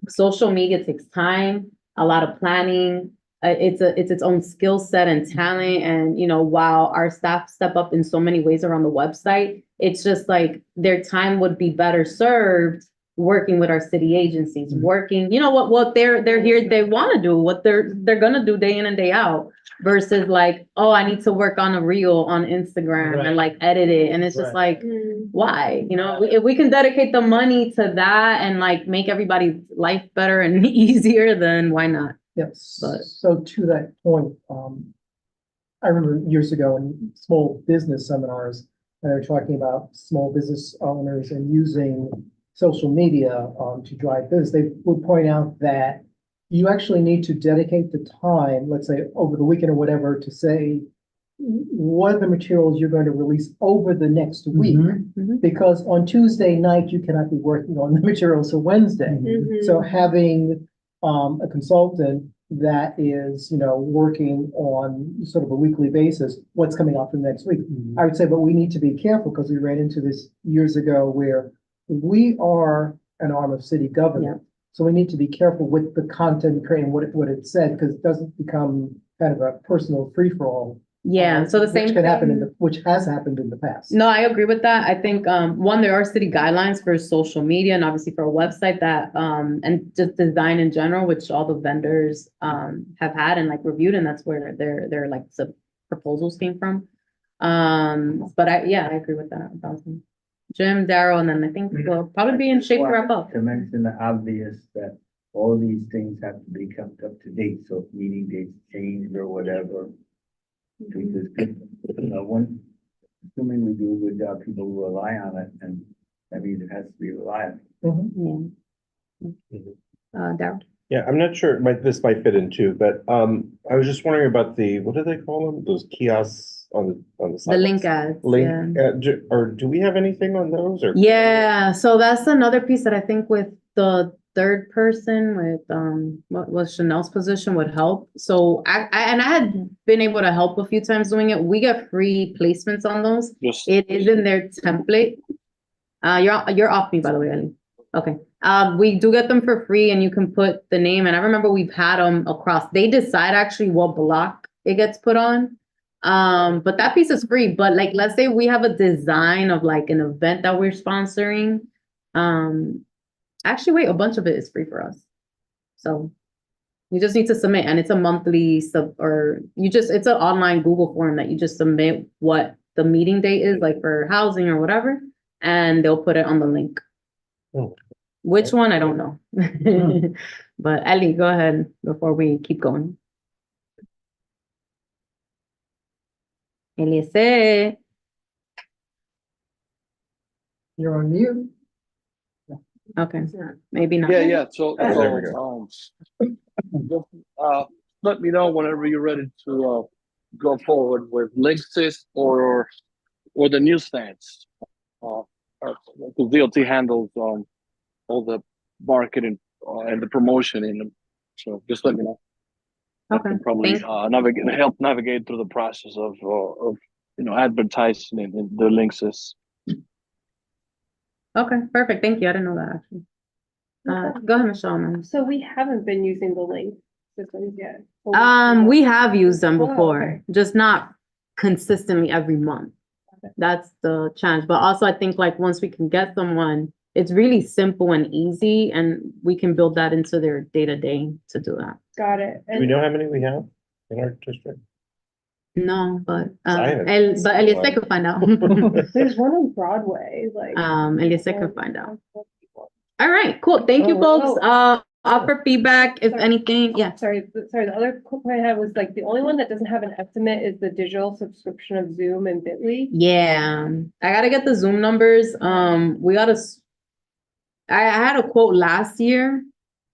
Speaker 3: social media takes time, a lot of planning. It's its own skill set and talent. And while our staff step up in so many ways around the website, it's just like their time would be better served working with our city agencies, working, what they're here, they want to do, what they're gonna do day in and day out, versus like, oh, I need to work on a reel on Instagram
Speaker 7: Right.
Speaker 3: and like edit it. And it's just
Speaker 7: Right.
Speaker 3: like, why? If we can dedicate the money to that and like make everybody's life better and easier, then why not?
Speaker 2: Yes,
Speaker 3: But-
Speaker 2: so to that point, I remember years ago in small business seminars, they were talking about small business owners and using social media, to drive business. They would point out that you actually need to dedicate the time, let's say over the weekend or whatever, to say, what are the materials you're going to release over the next week? Because on Tuesday night, you cannot be working on the materials for Wednesday. So having a consultant that is, working on sort of a weekly basis, what's coming out for the next week. I would say, but we need to be careful, because we ran into this years ago, where we are an arm of city government. So we need to be careful with the content creating what it said, because it doesn't become kind of a personal free-for-all.
Speaker 3: Yeah, so the same
Speaker 2: Which can happen
Speaker 3: thing.
Speaker 2: which has happened in the past.
Speaker 3: No, I agree with that. I think, one, there are city guidelines for social media and obviously for a website that, and just design in general, which all the vendors, have had and like reviewed, and that's where their like the proposals came from. But I agree with that. 1,000. Jim, Daryl, and then I think we'll probably be in shape to wrap up.
Speaker 6: To mention the obvious, that all these things have to be kept up to date, so if meeting dates change or whatever. Because, assuming we do a good job, people will rely on it, and that means it has to be reliable.
Speaker 3: Yeah. Daryl?
Speaker 5: Yeah, I'm not sure, this might fit in too, but, I was just wondering about what do they call them? Those kiosks on the
Speaker 3: The
Speaker 5: sidewalks?
Speaker 3: link ads.
Speaker 5: Link,
Speaker 3: Yeah.
Speaker 5: or do we have anything on those, or?
Speaker 3: Yeah, so that's another piece that I think with the third person, with what was Chanel's position, would help. So I had been able to help a few times doing it. We get free placements on those.
Speaker 9: Yes.
Speaker 3: It is in their template. You're off me, by the way, Ellie. Okay. We do get them for free, and you can put the name. And I remember we've had them across. They decide actually what block it gets put on. But that piece is free. But like, let's say we have a design of like an event that we're sponsoring. Actually, wait, a bunch of it is free for us. So you just need to submit, and it's a monthly it's an online Google form that you just submit what the meeting date is, like for housing or whatever, and they'll put it on the link.
Speaker 5: Oh.
Speaker 3: Which one, I don't know. But Ellie, go ahead before we keep going. Eliezer.
Speaker 2: You're on mute.
Speaker 3: Okay, maybe not.
Speaker 9: Yeah, so,
Speaker 5: Oh, there we
Speaker 9: uh, let me know whenever you're ready to go forward with Linksys or the newsstands. Because DOT handles all the marketing and the promotion in them. So just let me know. I
Speaker 3: Okay,
Speaker 9: can probably
Speaker 3: thank-
Speaker 9: help navigate through the process of advertising in the Linksys.
Speaker 3: Okay, perfect. Thank you. I didn't know that actually. Go ahead, Michelle. ma'am.
Speaker 8: So we haven't been using the link systems yet.
Speaker 3: We have used them
Speaker 8: Oh,
Speaker 3: before,
Speaker 8: okay.
Speaker 3: just not consistently every month.
Speaker 8: Okay.
Speaker 3: That's the challenge. But also I think like once we can get someone, it's really simple and easy and we can build that into their day-to-day to do that.
Speaker 8: Got it.
Speaker 5: Do we know how many we have in our district?
Speaker 3: No, but
Speaker 5: I haven't.
Speaker 3: Eliezer could find out.
Speaker 8: There's one on Broadway, like.
Speaker 3: Eliezer could find out. All right, cool. Thank you, folks. Offer feedback if
Speaker 8: Sorry.
Speaker 3: anything. Yeah.
Speaker 8: Sorry, the other quick point I had was like, the only one that doesn't have an estimate is the digital subscription of Zoom and Bitly.
Speaker 3: Yeah, I gotta get the Zoom numbers. I had a quote last year,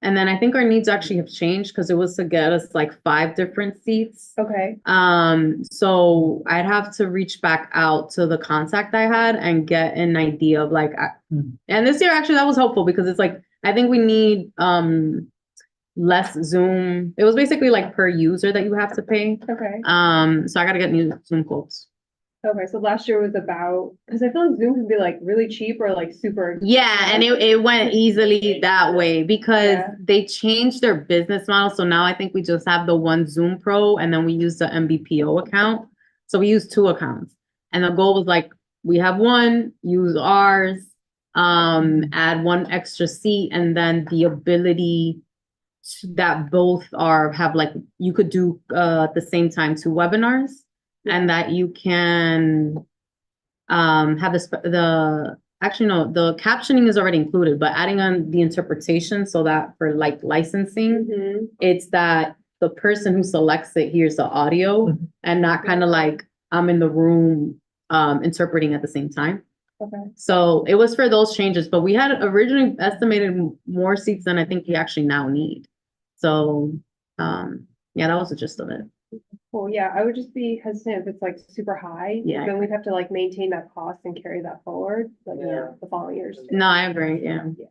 Speaker 3: and then I think our needs actually have changed because it was to get us like 5 different seats.
Speaker 8: Okay,
Speaker 3: So I'd have to reach back out to the contact I had and get an idea of like, and this year actually that was helpful because it's like, I think we need less Zoom. It was basically like per user that you have to pay.
Speaker 8: okay,
Speaker 3: So I gotta get new Zoom quotes.
Speaker 8: okay, so last year was about, because I feel like Zoom can be like really cheap or like super.
Speaker 3: Yeah, and it went easily that way because
Speaker 8: Yeah.
Speaker 3: they changed their business model. So now I think we just have the one Zoom Pro and then we use the MBPO account. So we use 2 accounts. And the goal was like, we have one, use ours, add 1 extra seat, and then the ability that both have like, you could do at the same time 2 webinars. And that you can have the captioning is already included, but adding on the interpretation so that for like licensing,
Speaker 8: Mhm.
Speaker 3: it's that the person who selects it hears the audio and not kind of like I'm in the room interpreting at the same time.
Speaker 8: Okay,
Speaker 3: So it was for those changes, but we had originally estimated more seats than I think we actually now need. So yeah, that was the gist of it.
Speaker 8: cool, yeah, I would just be hesitant if it's like super high.
Speaker 3: Yeah.
Speaker 8: Then we'd have to like maintain that cost and carry that forward, like,
Speaker 6: Yeah.
Speaker 8: the following years.
Speaker 3: No, I agree. Yeah.
Speaker 8: Yeah.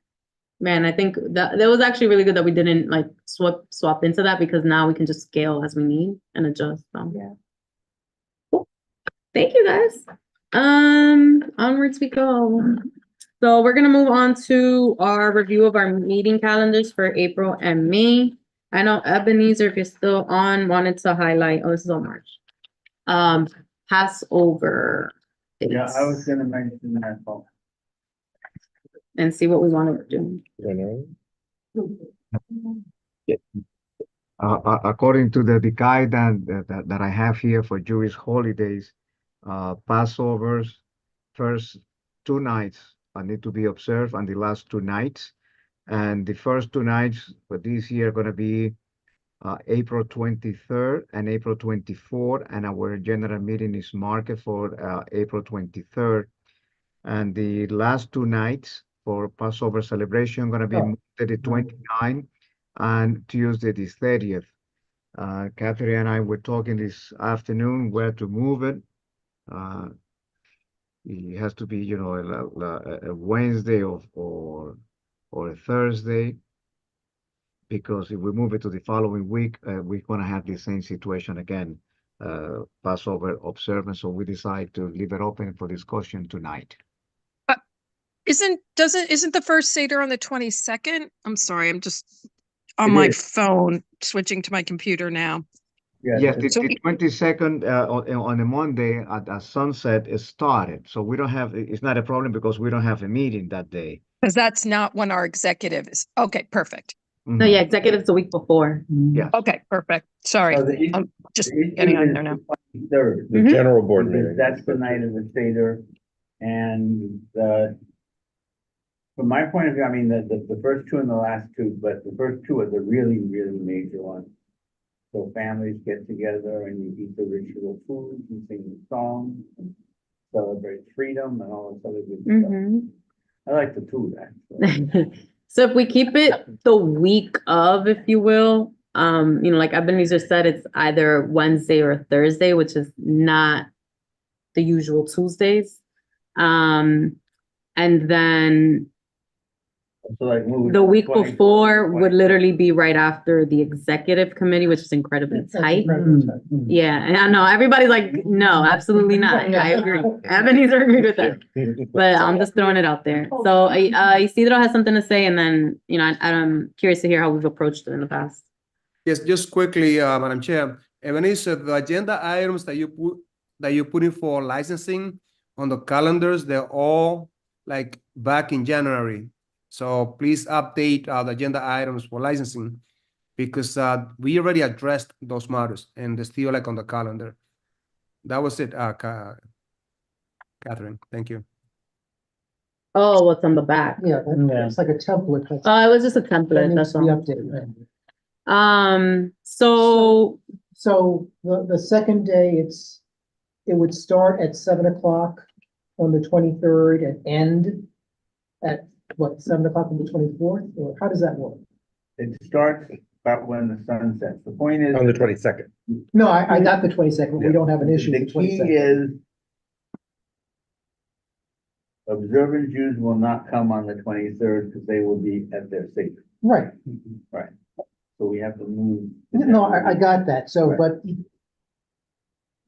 Speaker 3: Man, I think that was actually really good that we didn't like swap into that because now we can just scale as we need and adjust. So.
Speaker 8: Yeah.
Speaker 3: Cool. Thank you guys. Onwards we go. So we're gonna move on to our review of our meeting calendars for April and May. I know Ebenezer, if you're still on, wanted to highlight, this is on March. Passover.
Speaker 6: Yeah, I was
Speaker 3: dates
Speaker 6: gonna mention that. Paul.
Speaker 3: and see what we want to do.
Speaker 5: You know?
Speaker 1: According to the guidance that I have here for Jewish holidays, Passovers, first 2 nights need to be observed, and the last 2 nights. And the first 2 nights for this year are going to be April 23rd and April 24th, and our general meeting is marked for April 23rd. And the last 2 nights for Passover celebration going to be Monday the 29th and Tuesday the 30th. Catherine and I were talking this afternoon where to move it. It has to be, you know, a Wednesday or a Thursday, because if we move it to the following week, we're going to have the same situation again, Passover observance. So we decide to leave it open for discussion tonight.
Speaker 10: Isn't the first Seder on the 22nd? I'm sorry, I'm just on
Speaker 6: It
Speaker 10: my
Speaker 6: is.
Speaker 10: phone, switching to my computer now.
Speaker 1: Yes, the
Speaker 10: So-
Speaker 1: 22nd on a Monday at sunset is started. So we don't have, it's not a problem because we don't have a meeting that day.
Speaker 10: Because that's not when our executive is. Okay, perfect.
Speaker 3: No, yeah, executive's the week before.
Speaker 1: Yes.
Speaker 10: Okay, perfect. Sorry,
Speaker 6: So the issue-
Speaker 10: I'm just
Speaker 6: the issue
Speaker 10: getting on
Speaker 6: is
Speaker 10: there now.
Speaker 6: the 23rd,
Speaker 5: The
Speaker 3: Mhm.
Speaker 5: general board
Speaker 6: because
Speaker 5: meeting.
Speaker 6: that's the night of the Seder. And from my point of view, I mean, the first 2 and the last 2, but the first 2 are the really, really major ones. So families get together and you eat the ritual foods and sing the songs, and celebrate freedom and all this other good stuff.
Speaker 3: Mhm.
Speaker 6: I like the 2 actually.
Speaker 3: So if we keep it the week of, if you will, You know, like Ebenezer said, it's either Wednesday or Thursday, which is not the usual Tuesdays. And then
Speaker 6: So like move it
Speaker 3: the
Speaker 6: to
Speaker 3: week
Speaker 6: 24th,
Speaker 3: before would
Speaker 6: 25th.
Speaker 3: literally be right after the executive committee, which is incredibly
Speaker 2: That's
Speaker 3: tight.
Speaker 2: incredibly tight.
Speaker 3: Yeah, and I know everybody's like, no, absolutely not. I agree. Ebenezer agreed with that. But I'm just throwing it out there. So, Isidro has something to say, and then, you know, I'm curious to hear how we've approached it in the past.
Speaker 11: Yes, just quickly, Madam Chair. Ebenezer, the agenda items that you put in for licensing on the calendars, they're all like back in January. So please update the agenda items for licensing because we already addressed those matters and they're still like on the calendar. That was it, Catherine. Thank you.
Speaker 3: Oh, what's on the back?
Speaker 2: Yeah, it's like a template. That's-
Speaker 3: Oh, it was just a
Speaker 2: that
Speaker 3: template,
Speaker 2: needs
Speaker 3: that's
Speaker 2: to be
Speaker 3: all.
Speaker 2: updated.
Speaker 3: So,
Speaker 2: So the second day, it would start at 7 o'clock on the 23rd and end at what, 7 o'clock on the 24th? Or how does that work?
Speaker 6: It starts about when the sun sets. The point is.
Speaker 5: On the 22nd.
Speaker 2: No, I got the 22nd. We don't have an issue
Speaker 6: The
Speaker 2: with the
Speaker 6: key
Speaker 2: 22nd.
Speaker 6: is observant Jews will not come on the 23rd because they will be at their seder.
Speaker 2: Right.
Speaker 6: So we have to move.
Speaker 2: No, I got that. So,
Speaker 6: Right.
Speaker 2: but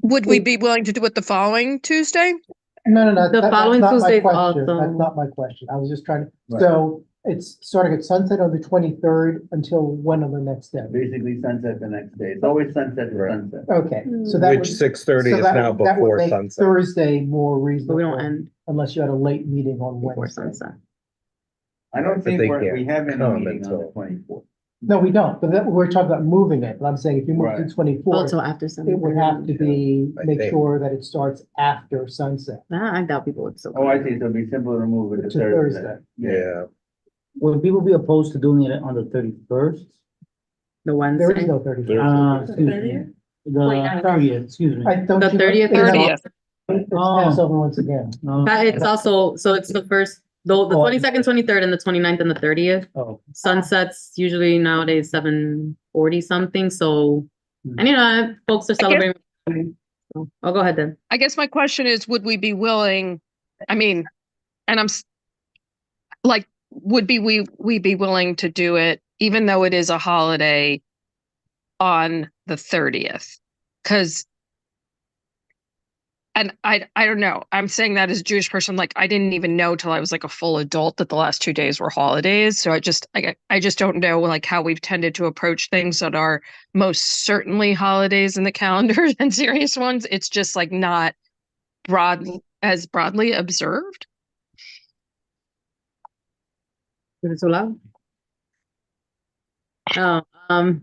Speaker 10: Would we be willing to do it the following Tuesday?
Speaker 2: no.
Speaker 3: The
Speaker 2: that's
Speaker 3: following
Speaker 2: not my
Speaker 3: Tuesday is
Speaker 2: question.
Speaker 3: also-
Speaker 2: That's not my question. I was just trying to,
Speaker 6: Right.
Speaker 2: so it's starting at sunset on the 23rd until when on the next day?
Speaker 6: Basically sunset the next day. It's always sunset to
Speaker 5: Right.
Speaker 6: sunset.
Speaker 2: Okay, so that would.
Speaker 5: Which 6:30
Speaker 2: so
Speaker 5: is
Speaker 2: that
Speaker 5: now
Speaker 2: would- that would
Speaker 5: before
Speaker 2: make
Speaker 5: sunset.
Speaker 2: Thursday more
Speaker 3: but
Speaker 2: reasonable.
Speaker 3: we don't end
Speaker 2: Unless you had a late meeting on
Speaker 3: before
Speaker 2: Wednesday.
Speaker 3: sunset.
Speaker 6: I don't
Speaker 5: But
Speaker 6: think
Speaker 5: they
Speaker 6: we
Speaker 5: can't
Speaker 6: have any
Speaker 5: come
Speaker 6: meeting on the
Speaker 5: until-
Speaker 6: 24th.
Speaker 2: No, we don't, but that, we're talking about moving it, but I'm saying if you move to
Speaker 6: Right.
Speaker 2: the 24th,
Speaker 3: Until after sunset.
Speaker 2: it would have to be,
Speaker 5: I
Speaker 2: make
Speaker 5: think.
Speaker 2: sure that it starts after sunset.
Speaker 3: I doubt people would still.
Speaker 6: Oh, I see. So it'd be simpler to move it to
Speaker 2: To
Speaker 6: Thursday.
Speaker 2: Thursday.
Speaker 5: Yeah.
Speaker 7: Would people be opposed to doing it on the 31st?
Speaker 3: The
Speaker 2: There
Speaker 3: Wednesday.
Speaker 2: is no 30.
Speaker 7: Excuse me. The 30th, excuse me.
Speaker 2: Don't
Speaker 3: The
Speaker 2: you-
Speaker 3: 30th.
Speaker 2: it's
Speaker 10: 30th.
Speaker 2: It's Passover once again.
Speaker 3: But it's also, so it's the first, the
Speaker 2: Oh,
Speaker 3: 22nd, 23rd, and the 29th and the 30th.
Speaker 7: Oh,
Speaker 3: Sunsets usually nowadays 7:40 something, so, and you know, folks are celebrating. So, oh, go ahead then.
Speaker 10: I guess my question is, would we be willing, I mean, and like, would we be willing to do it even though it is a holiday on the 30th? Because and I don't know. I'm saying that as a Jewish person, like I didn't even know till I was like a full adult that the last 2 days were holidays. So I just don't know like how we've tended to approach things that are most certainly holidays in the calendar and serious ones. It's just like not broadly observed.
Speaker 3: Is it too loud? Oh, I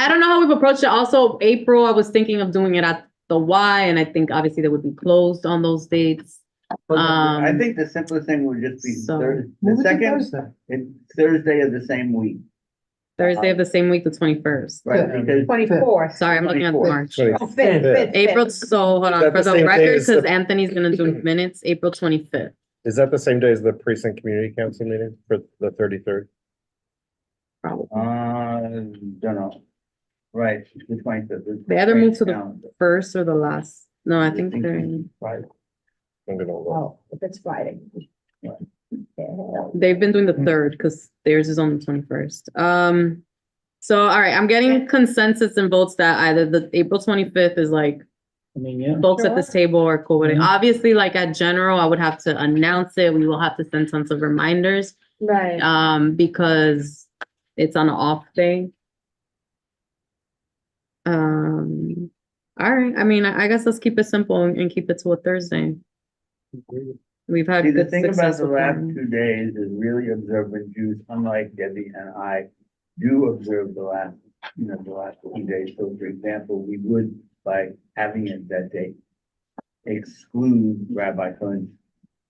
Speaker 3: don't know how we've approached it. Also, April, I was thinking of doing it at the Y, and I think obviously they would be closed on those dates.
Speaker 6: I think the simplest thing would just be
Speaker 3: so-
Speaker 6: Thursday.
Speaker 2: Move
Speaker 6: The
Speaker 2: it to
Speaker 6: second,
Speaker 2: Thursday.
Speaker 6: it's Thursday of the same week.
Speaker 3: Thursday of the same week, the 21st.
Speaker 6: Right,
Speaker 2: Yeah.
Speaker 6: because
Speaker 4: 24th.
Speaker 3: Sorry, I'm looking at
Speaker 6: 24th.
Speaker 3: March.
Speaker 5: Sorry.
Speaker 4: Oh, fifth.
Speaker 3: April, so hold
Speaker 5: Is
Speaker 3: on,
Speaker 5: that
Speaker 3: for
Speaker 5: the
Speaker 3: the
Speaker 5: same day
Speaker 3: record,
Speaker 5: as
Speaker 3: because
Speaker 5: the-
Speaker 3: Anthony's gonna do minutes, April 25th.
Speaker 5: Is that the same day as the precinct community council meeting for the 33rd?
Speaker 3: Probably.
Speaker 6: don't know. Right, the 25th.
Speaker 3: They either move to the first or the last. No, I think they're,
Speaker 6: Right.
Speaker 5: I'm gonna look.
Speaker 4: Oh, if it's Friday.
Speaker 3: they've been doing the third because theirs is on the 21st. So, all right, I'm getting consensus and votes that either the April 25th is like
Speaker 7: I mean, yeah.
Speaker 3: folks at this table are cool with it.
Speaker 7: Mhm.
Speaker 3: Obviously, like at general, I would have to announce it. We will have to send tons of reminders,
Speaker 4: Right.
Speaker 3: because it's on an off day. All right, I mean, I guess let's keep it simple and keep it to a Thursday. We've had
Speaker 6: See, the
Speaker 3: good
Speaker 6: thing about
Speaker 3: success
Speaker 6: the
Speaker 3: before.
Speaker 6: last 2 days is really observant Jews, unlike Debbie and I, do observe the last 2 days. So for example, we would, by having it that day, exclude Rabbi Cohen,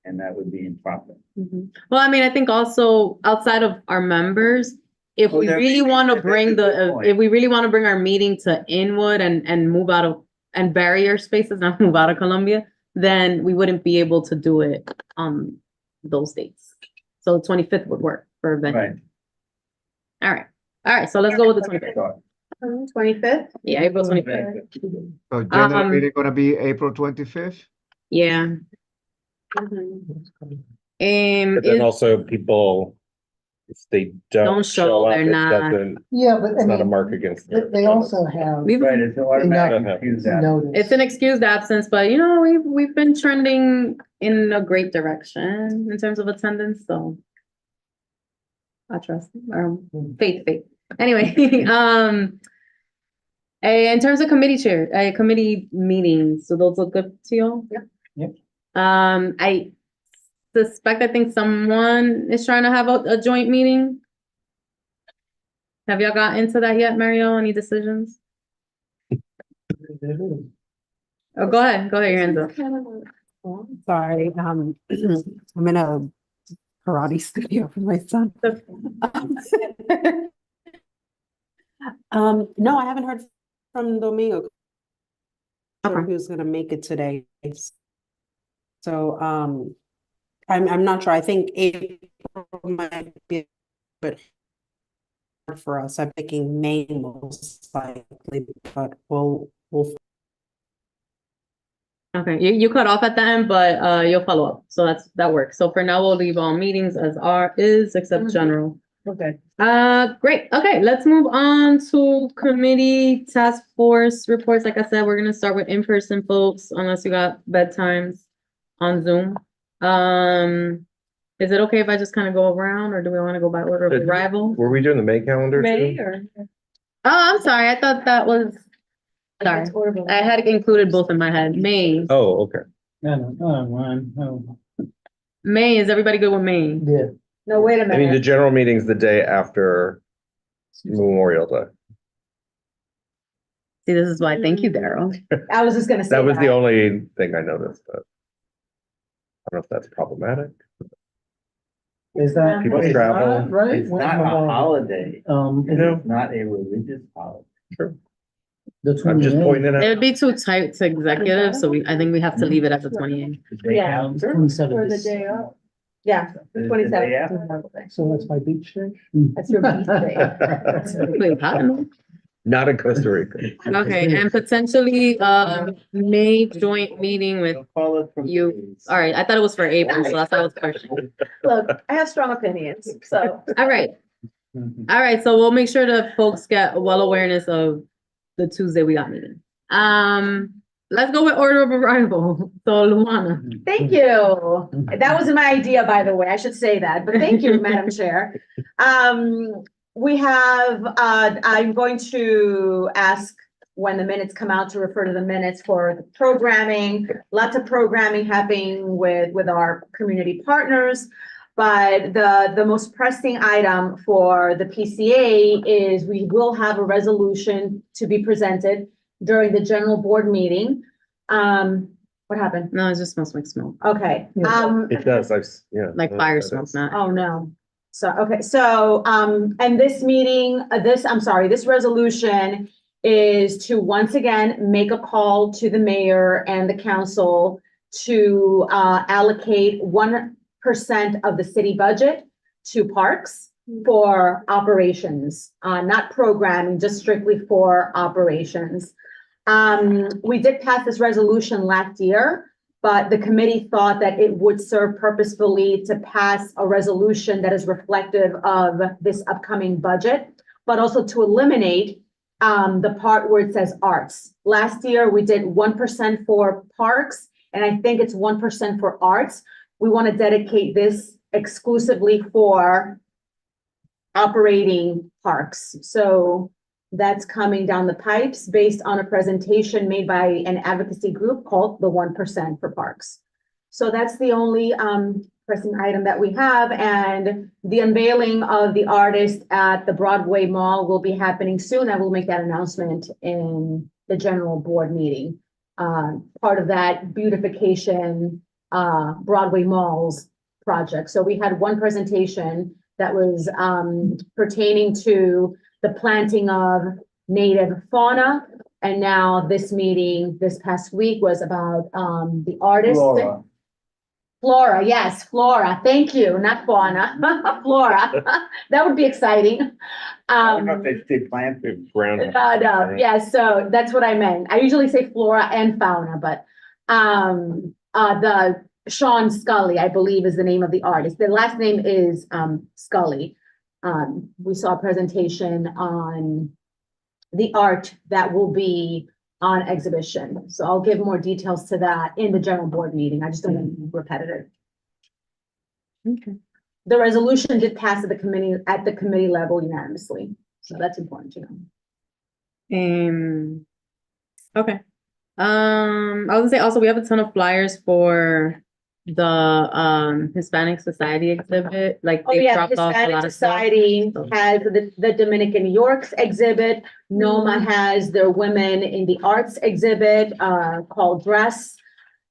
Speaker 6: and that would be improper.
Speaker 3: Mhm. Well, I mean, I think also outside of our members, if
Speaker 6: Oh,
Speaker 3: we
Speaker 6: that-
Speaker 3: really want to
Speaker 6: that's a
Speaker 3: bring
Speaker 6: good point.
Speaker 3: if we really want to bring our meeting to Inwood and move out of, and barrier spaces, not move out of Columbia, then we wouldn't be able to do it on those dates. So 25th would work for a venue.
Speaker 6: Right.
Speaker 3: All right. All right, so let's go with the 25th.
Speaker 4: 25th?
Speaker 3: Yeah, April 25th.
Speaker 1: So general
Speaker 3: Um,
Speaker 1: meeting gonna be April 25th?
Speaker 3: Yeah.
Speaker 5: But then
Speaker 3: Is,
Speaker 5: also people, if they
Speaker 3: Don't
Speaker 5: don't
Speaker 3: show,
Speaker 5: show up,
Speaker 3: they're
Speaker 5: it
Speaker 3: not-
Speaker 5: doesn't,
Speaker 2: Yeah, but I
Speaker 5: it's not a
Speaker 2: mean,
Speaker 5: mark against
Speaker 2: they
Speaker 5: them.
Speaker 2: also have
Speaker 3: we've,
Speaker 6: Right, it's an automatic
Speaker 2: Enough.
Speaker 6: excuse that.
Speaker 2: notice.
Speaker 3: it's an excused absence, but you know, we've been trending in a great direction in terms of attendance, so. I trust, faith. Anyway, in terms of committee meetings, so those look good to you?
Speaker 4: Yep.
Speaker 3: I suspect, I think someone is trying to have a joint meeting. Have y'all got into that yet, Mario? Any decisions? Oh, go ahead, your hands up.
Speaker 12: Sorry, I'm in a karate studio for my son. No, I haven't heard from Domingo. Sure
Speaker 3: Okay.
Speaker 12: who's gonna make it today. So, I'm not sure. I think April might be, but for us, I'm thinking May most likely, but we'll.
Speaker 3: Okay, you cut off at the end, but you'll follow up, so that works. So for now, we'll leave all meetings as is, except general.
Speaker 4: Okay.
Speaker 3: Great. Okay, let's move on to committee task force reports. Like I said, we're gonna start with in-person folks, unless you got bedtimes on Zoom. Is it okay if I just kind of go around, or do we want to go by order of arrival?
Speaker 5: Were we doing the May calendar too?
Speaker 3: Oh, I'm sorry. I thought that was, sorry. I had included both in my head. May.
Speaker 5: Oh, okay.
Speaker 3: May, is everybody good with May?
Speaker 2: Yeah.
Speaker 4: No, wait a
Speaker 5: I mean, the
Speaker 4: minute.
Speaker 5: general meeting's the day after Memorial Day.
Speaker 3: See, this is why, thank you, Daryl.
Speaker 4: I was just gonna say
Speaker 5: That was the
Speaker 4: that.
Speaker 5: only thing I noticed, but I don't know if that's problematic.
Speaker 2: Is that?
Speaker 5: People
Speaker 2: it's
Speaker 5: travel.
Speaker 2: not, Right?
Speaker 6: It's
Speaker 2: When's
Speaker 6: not a
Speaker 2: Memorial?
Speaker 6: holiday.
Speaker 5: know?
Speaker 6: It's not a religious holiday.
Speaker 2: The
Speaker 5: I'm just
Speaker 2: 28th.
Speaker 5: pointing it
Speaker 3: It
Speaker 5: out.
Speaker 3: would be too tight to executive, so I think we have to leave it at the 28th.
Speaker 6: The day
Speaker 4: Yeah.
Speaker 6: after.
Speaker 2: 27th.
Speaker 6: up.
Speaker 4: Yeah,
Speaker 6: The day
Speaker 4: 27th.
Speaker 6: after.
Speaker 2: So that's my beach day?
Speaker 4: That's your beach day.
Speaker 3: Wait, huh?
Speaker 5: Not in Costa Rica.
Speaker 3: Okay, and potentially, May joint meeting with,
Speaker 6: Don't call it from.
Speaker 3: You- all right, I thought it was for April, so that's why I was questioning.
Speaker 4: Look, I have strong opinions, so.
Speaker 3: All right, so we'll make sure that folks get well awareness of the Tuesday we got meeting. Let's go with order of arrival. So Luana.
Speaker 4: Thank you. That was my idea, by the way. I should say that, but thank you, Madam Chair. We have, I'm going to ask when the minutes come out to refer to the minutes for the programming. Lots of programming happening with our community partners. But the most pressing item for the PCA is we will have a resolution to be presented during the general board meeting. What happened?
Speaker 3: No, it just smells like smoke,
Speaker 4: Okay,
Speaker 5: It does, yeah.
Speaker 3: like fire smoke, not.
Speaker 4: oh, no. So, okay, so, and this meeting, this resolution is to once again make a call to the mayor and the council to allocate 1% of the city budget to parks for operations, not programming, just strictly for operations. We did pass this resolution last year, but the committee thought that it would serve purposefully to pass a resolution that is reflective of this upcoming budget, but also to eliminate the part where it says arts. Last year, we did 1% for parks, and I think it's 1% for arts. We want to dedicate this exclusively for operating parks. So that's coming down the pipes based on a presentation made by an advocacy group called the 1% for Parks. So that's the only pressing item that we have, and the unveiling of the artist at the Broadway Mall will be happening soon. I will make that announcement in the general board meeting. Part of that beautification Broadway Malls project. So we had one presentation that was pertaining to the planting of native fauna. And now this meeting this past week was about the artist.
Speaker 6: Flora.
Speaker 4: Flora, yes, Flora, thank you, not fauna, Flora, that would be exciting.
Speaker 6: I don't know if they say plant.
Speaker 5: Ground.
Speaker 4: No, yeah, so that's what I meant. I usually say flora and fauna, but, the Sean Scully, I believe is the name of the artist. The last name is, Scully. We saw a presentation on the art that will be on exhibition. So I'll give more details to that in the general board meeting. I just don't want to be repetitive.
Speaker 3: Okay.
Speaker 4: The resolution did pass at the committee level unanimously, so that's important to know.
Speaker 3: Okay. I was gonna say also, we have a ton of flyers for the Hispanic Society exhibit, like
Speaker 4: Oh
Speaker 3: they
Speaker 4: yeah,
Speaker 3: dropped off a
Speaker 4: Hispanic
Speaker 3: lot of stuff.
Speaker 4: Society has the Dominican Yorks exhibit. NOMA has their Women in the Arts exhibit, called Dress.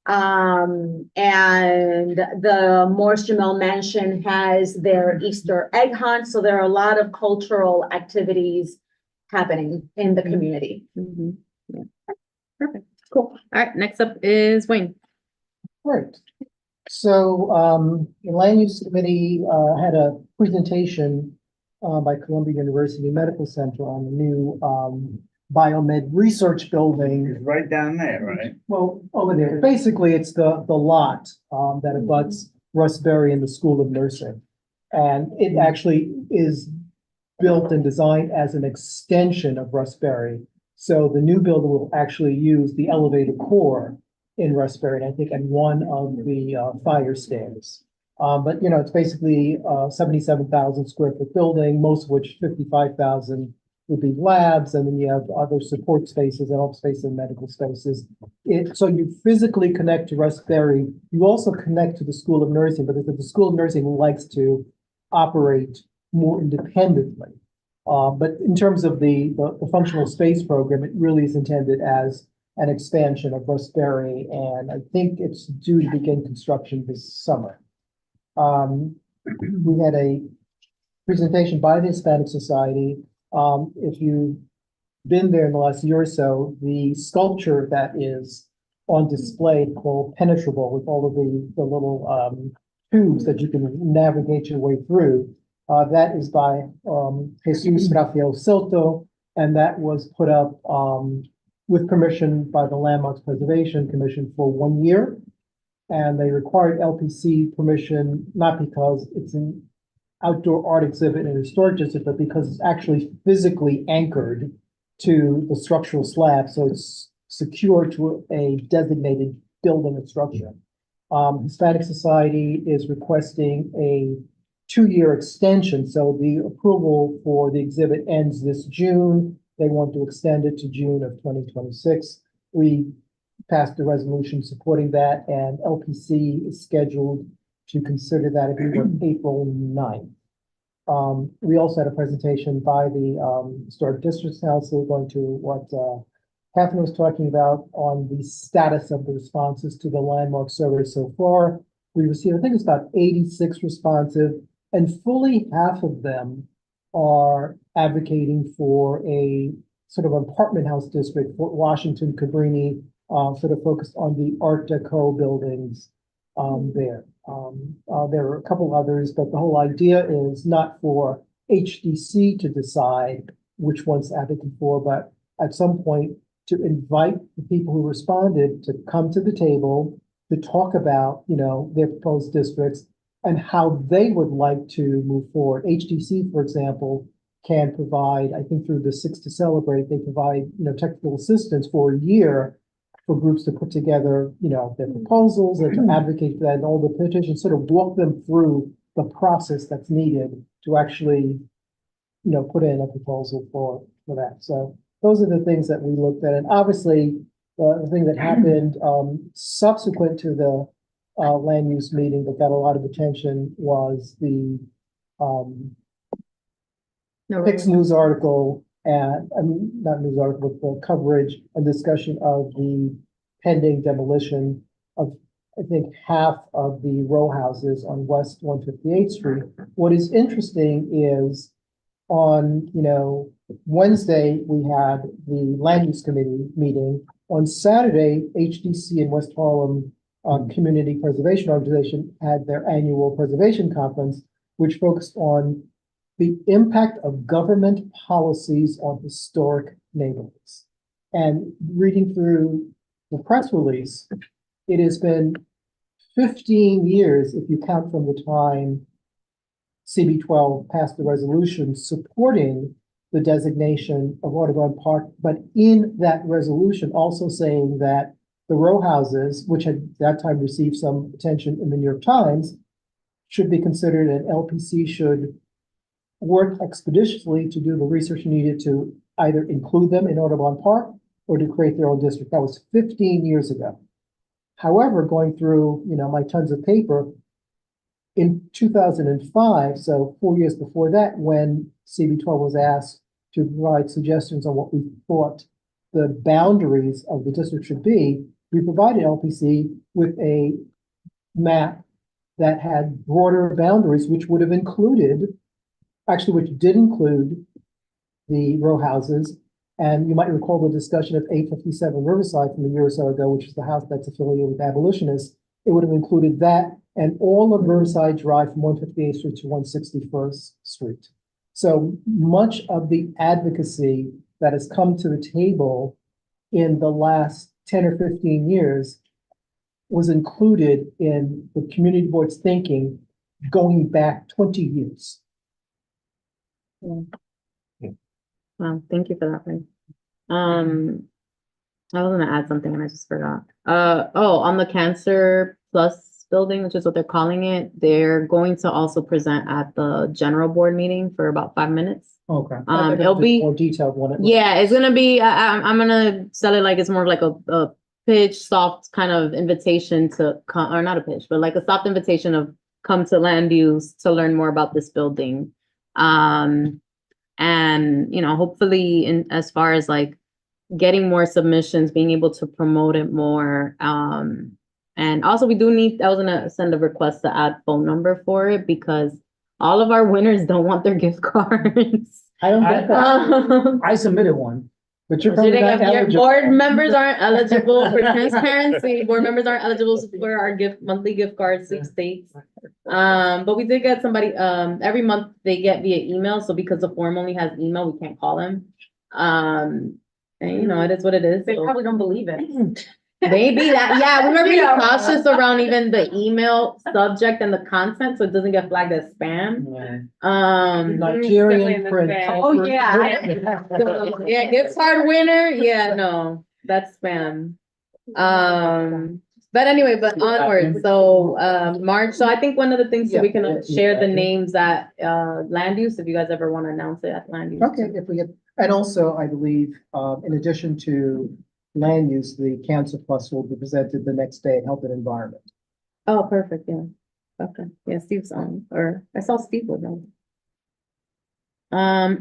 Speaker 4: And the Morris Jamel Mansion has their Easter egg hunt. So there are a lot of cultural activities happening in the community.
Speaker 3: Mhm. Yeah. Perfect. Cool. All right. Next up is Wayne.
Speaker 2: Right. So, the land use committee, had a presentation, by Columbia University Medical Center on the new, biomed research building.
Speaker 6: It's right down there, right?
Speaker 2: Well, over there, basically, it's the lot, that abuts Russ Berry and the School of Nursing. And it actually is built and designed as an extension of Russ Berry. So the new building will actually use the elevated core in Russ Berry, and I think, and one of the, fire stairs. But you know, it's basically 77,000 square foot building, most of which 55,000 would be labs, and then you have other support spaces and office spaces and medical spaces. So you physically connect to Russ Berry. You also connect to the School of Nursing, but the School of Nursing likes to operate more independently. But in terms of the functional space program, it really is intended as an expansion of Russ Berry, and I think it's due to begin construction this summer. We had a presentation by the Hispanic Society. If you've been there in the last year or so, the sculpture that is on display called Penetrable, with all of the little tubes that you can navigate your way through, that is by Jesus Rafael Soto, and that was put up with permission by the Landmarks Preservation Commission for 1 year. And they required LPC permission, not because it's an outdoor art exhibit in a historic district, but because it's actually physically anchored to the structural slab, so it's secure to a designated building or structure. Hispanic Society is requesting a 2-year extension, so the approval for the exhibit ends this June. They want to extend it to June of 2026. We passed a resolution supporting that, and LPC is scheduled to consider that April 9th. We also had a presentation by the Historic Districts Council going to what Catherine was talking about on the status of the responses to the landmark survey so far. We received, I think it's about 86 responsive, and fully half of them are advocating for a sort of apartment house district, Fort Washington, Cabrini, sort of focused on the Art Deco buildings there. There are a couple others, but the whole idea is not for HDC to decide which ones to advocate for, but at some point to invite the people who responded to come to the table to talk about, you know, their proposed districts and how they would like to move forward. HDC, for example, can provide, I think through the Six to Celebrate, they provide, you know, technical assistance for a year for groups to put together, you know, their proposals and to advocate for that, and all the petitions, sort of walk them through the process that's needed to actually, you know, put in a proposal for that. So those are the things that we looked at. And obviously, the thing that happened subsequent to the land use meeting that got a lot of attention was the Pix News article, and I mean, not news article, but the coverage and discussion of the pending demolition of, I think, half of the row houses on West 158th Street. What is interesting is on, you know, Wednesday, we had the land use committee meeting. On Saturday, HDC and West Harlem Community Preservation Organization had their annual preservation conference, which focused on the impact of government policies on historic neighborhoods. And reading through the press release, it has been 15 years, if you count from the time CB12 passed the resolution supporting the designation of Audubon Park, but in that resolution also saying that the row houses, which had at that time received some attention in the New York Times, should be considered, and LPC should work expeditiously to do the research needed to either include them in Audubon Park or to create their own district. That was 15 years ago. However, going through, my tons of paper, in 2005, so 4 years before that, when CB12 was asked to provide suggestions on what we thought the boundaries of the district should be, we provided LPC with a map that had broader boundaries, which would have included, which did include the row houses. And you might recall the discussion of 857 Riverside from a year or so ago, which is the house that's affiliated with abolitionists. It would have included that and all of Riverside Drive from 158th Street to 161st Street. So much of the advocacy that has come to the table in the last 10 or 15 years was included in the community board's thinking going back 20 years.
Speaker 3: Well, thank you for that, Ray. I was gonna add something and I just forgot. On the Cancer Plus building, which is what they're calling it, they're going to also present at the general board meeting for about 5 minutes.
Speaker 2: Okay.
Speaker 3: It'll be
Speaker 2: more detailed one.
Speaker 3: Yeah, it's gonna be, I'm gonna sell it like it's more of like a pitch, soft kind of invitation to come, or not a pitch, but like a soft invitation of come to land use to learn more about this building. And, hopefully as far as like getting more submissions, being able to promote it more. And also we do need, I was gonna send a request to add phone number for it because all of our winners don't want their gift cards.
Speaker 2: I don't get that.
Speaker 7: I submitted one.
Speaker 2: But you're probably not
Speaker 3: Your
Speaker 2: eligible.
Speaker 3: board members aren't eligible for transparency. Board members aren't eligible for our monthly gift cards, 6 states. But we did get somebody, every month they get via email. So because the form only has email, we can't call them. And it is what it is.
Speaker 4: They
Speaker 3: So
Speaker 4: probably don't believe it.
Speaker 3: maybe that, yeah, we're being cautious around even the email subject and the content, so it doesn't get flagged as spam.
Speaker 2: Nigerian print.
Speaker 3: Oh, yeah. Yeah, gift card winner, yeah, no, that's spam. But anyway, but onward, so, March, so I think one of the things, so we can share the names at, land use, if you guys ever want to announce it at land use.
Speaker 2: Okay, if we get, and also I believe, in addition to land use, the Cancer Plus will be presented the next day at Health and Environment.
Speaker 3: Oh, perfect, yeah. Okay, yeah, Steve's on, or I saw Steve was on.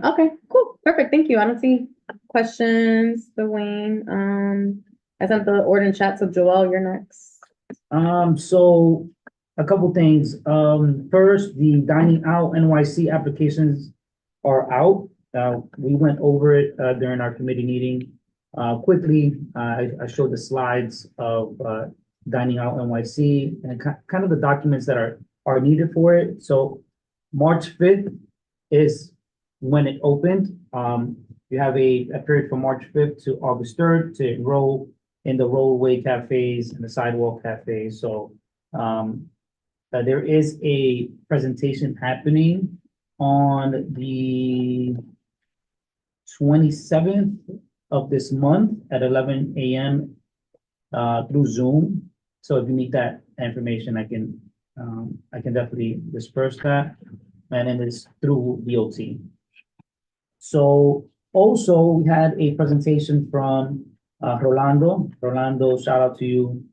Speaker 3: Okay, cool, perfect, thank you. I don't see questions for Wayne. I sent the order in chat, so Joelle, you're next.
Speaker 7: So a couple things. First, the Dining Out NYC applications are out. We went over it during our committee meeting. Quickly, I showed the slides of Dining Out NYC and kind of the documents that are needed for it. So March 5th is when it opened. You have a period from March 5th to August 3rd to enroll in the roadway cafes and the sidewalk cafes. So there is a presentation happening on the 27th of this month at 11 a.m. Through Zoom. So if you need that information, I can definitely disperse that. And then it's through DOT. So also we had a presentation from Rolando. Rolando, shout out to you.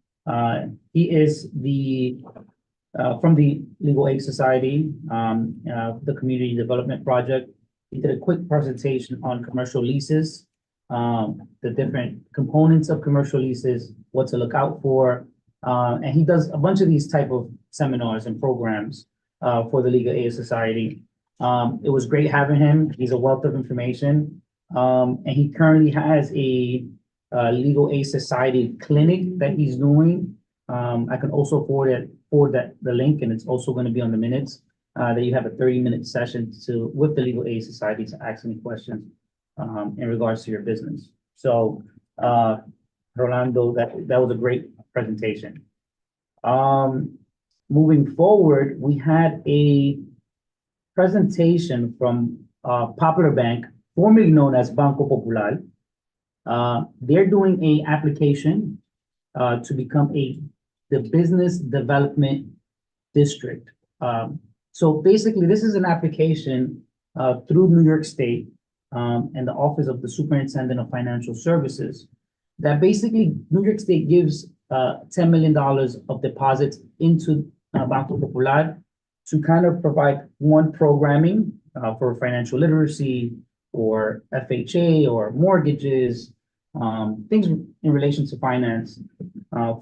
Speaker 7: He is from the Legal Aid Society, the Community Development Project. He did a quick presentation on commercial leases, the different components of commercial leases, what to look out for. And he does a bunch of these type of seminars and programs for the Legal Aid Society. It was great having him. He's a wealth of information. And he currently has a Legal Aid Society clinic that he's doing I can also forward the link, and it's also going to be on the minutes. That you have a 30-minute session with the Legal Aid Society to ask any questions in regards to your business. So, Rolando, that was a great presentation. Moving forward, we had a presentation from Popular Bank, formerly known as Banco Popular. They're doing a application to become the business development district. So basically, this is an application through New York State and the Office of the Superintendent of Financial Services that basically New York State gives $10 million of deposits into Banco Popular to kind of provide programming for financial literacy or FHA or mortgages, things in relation to finance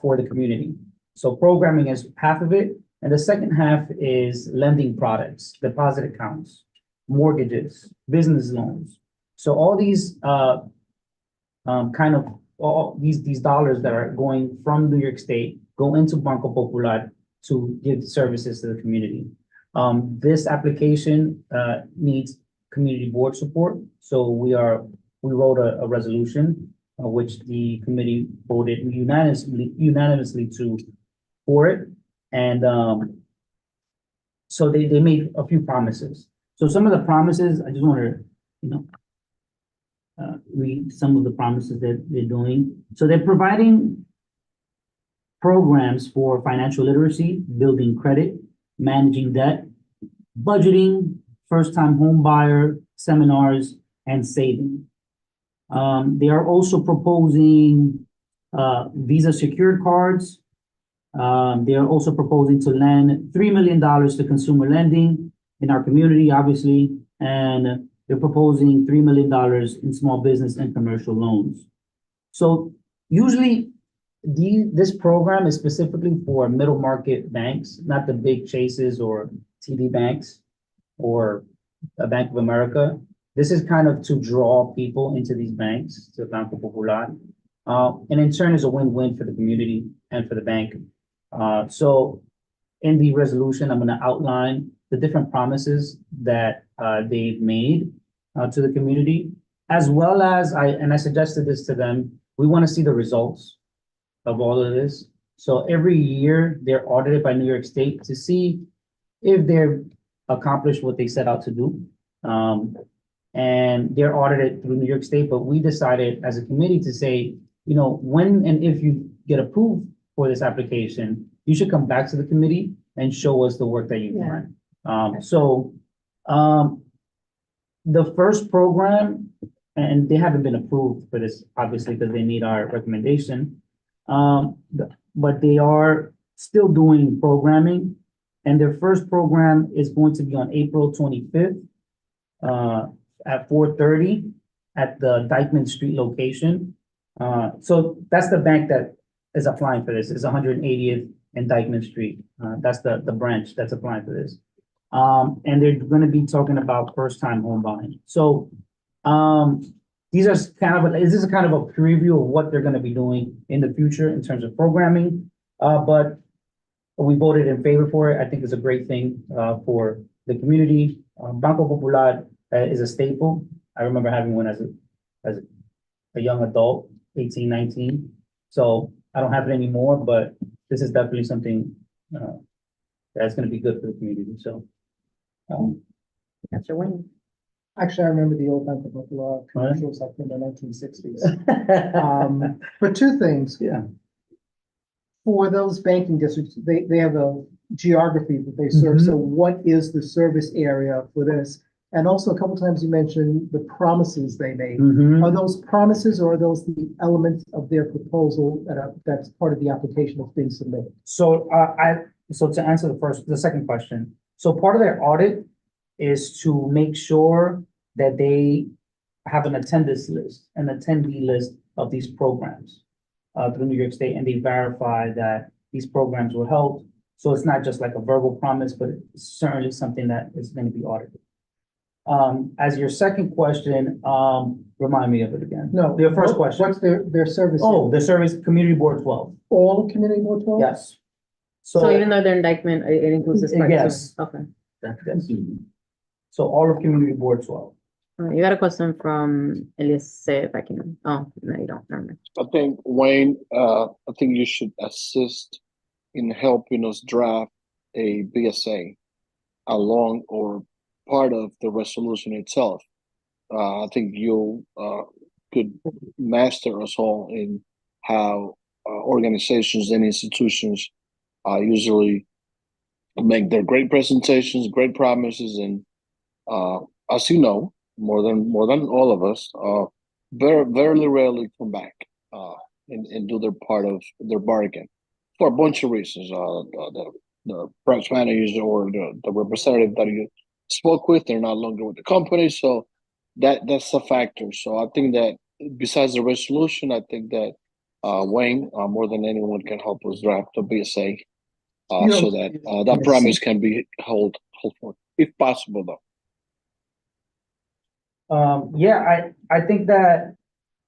Speaker 7: for the community. So programming is half of it. And the second half is lending products, deposit accounts, mortgages, business loans. So all these these dollars that are going from New York State go into Banco Popular to give services to the community. This application needs community board support. So we wrote a resolution which the committee voted unanimously for it. And so they made a few promises. So some of the promises, I just want to, read some of the promises that they're doing. So they're providing programs for financial literacy, building credit, managing debt, budgeting, first-time home buyer, seminars, and saving. They are also proposing Visa secured cards. They are also proposing to lend $3 million to consumer lending in our community, obviously, and they're proposing $3 million in small business and commercial loans. So usually this program is specifically for middle market banks, not the big Chases or TD banks or a Bank of America. This is kind of to draw people into these banks, to Banco Popular, and in turn is a win-win for the community and for the bank. So in the resolution, I'm going to outline the different promises that they've made to the community, as well as I suggested this to them. We want to see the results of all of this. So every year they're audited by New York State to see if they've accomplished what they set out to do. And they're audited through New York State, but we decided as a committee to say, when and if you get approved for this application, you should come back to the committee and show us the work that you've done. The first program, and they haven't been approved for this, obviously, because they need our recommendation, but they are still doing programming, and their first program is going to be on April 25th at 4:30 at the Dyckman Street location. So that's the bank that is applying for this. It's 180th and Dyckman Street. That's the branch that's applying for this. And they're going to be talking about first-time home buying. So this is kind of a preview of what they're going to be doing in the future in terms of programming. But we voted in favor for it. I think it's a great thing for the community. Banco Popular is a staple. I remember having one as a young adult, 18, 19. So I don't have it anymore, but this is definitely something that's going to be good for the community. So
Speaker 4: That's your win.
Speaker 2: Actually, I remember the old Banco Popular commercials like in the 1960s. But two things.
Speaker 7: Yeah.
Speaker 2: For those banking districts, they have a geography that they serve. So what is the service area for this? And also a couple times you mentioned the promises they made. Are those promises or are those the elements of their proposal that's part of the application that's being submitted?
Speaker 7: So so to answer the second question, so part of their audit is to make sure that they have an attendance list, an attendee list of these programs through New York State, and they verify that these programs were held. So it's not just like a verbal promise, but it's certainly something that is going to be audited. As your second question, remind me of it again.
Speaker 2: No.
Speaker 7: Your first question.
Speaker 2: What's their service?
Speaker 7: Oh, the service, Community Board 12,
Speaker 2: All community board 12?
Speaker 7: yes.
Speaker 3: So even though they're indictment, it includes this part too?
Speaker 7: Yes.
Speaker 3: Okay.
Speaker 7: That's- So all of Community Board 12.
Speaker 3: You got a question from Elias, if I can, oh, no, you don't, never mind.
Speaker 9: I think Wayne, I think you should assist in helping us draft a BSA along or part of the resolution itself. I think you could master us all in how organizations and institutions usually make their great presentations, great promises, and as you know, more than all of us, very rarely come back and do their part of their bargain for a bunch of reasons. The branch managers or the representative that you spoke with, they're no longer with the company, so that's a factor. So I think that besides the resolution, I think that Wayne more than anyone can help us draft a BSA so that that promise can be held for, if possible, though.
Speaker 7: Yeah, I think that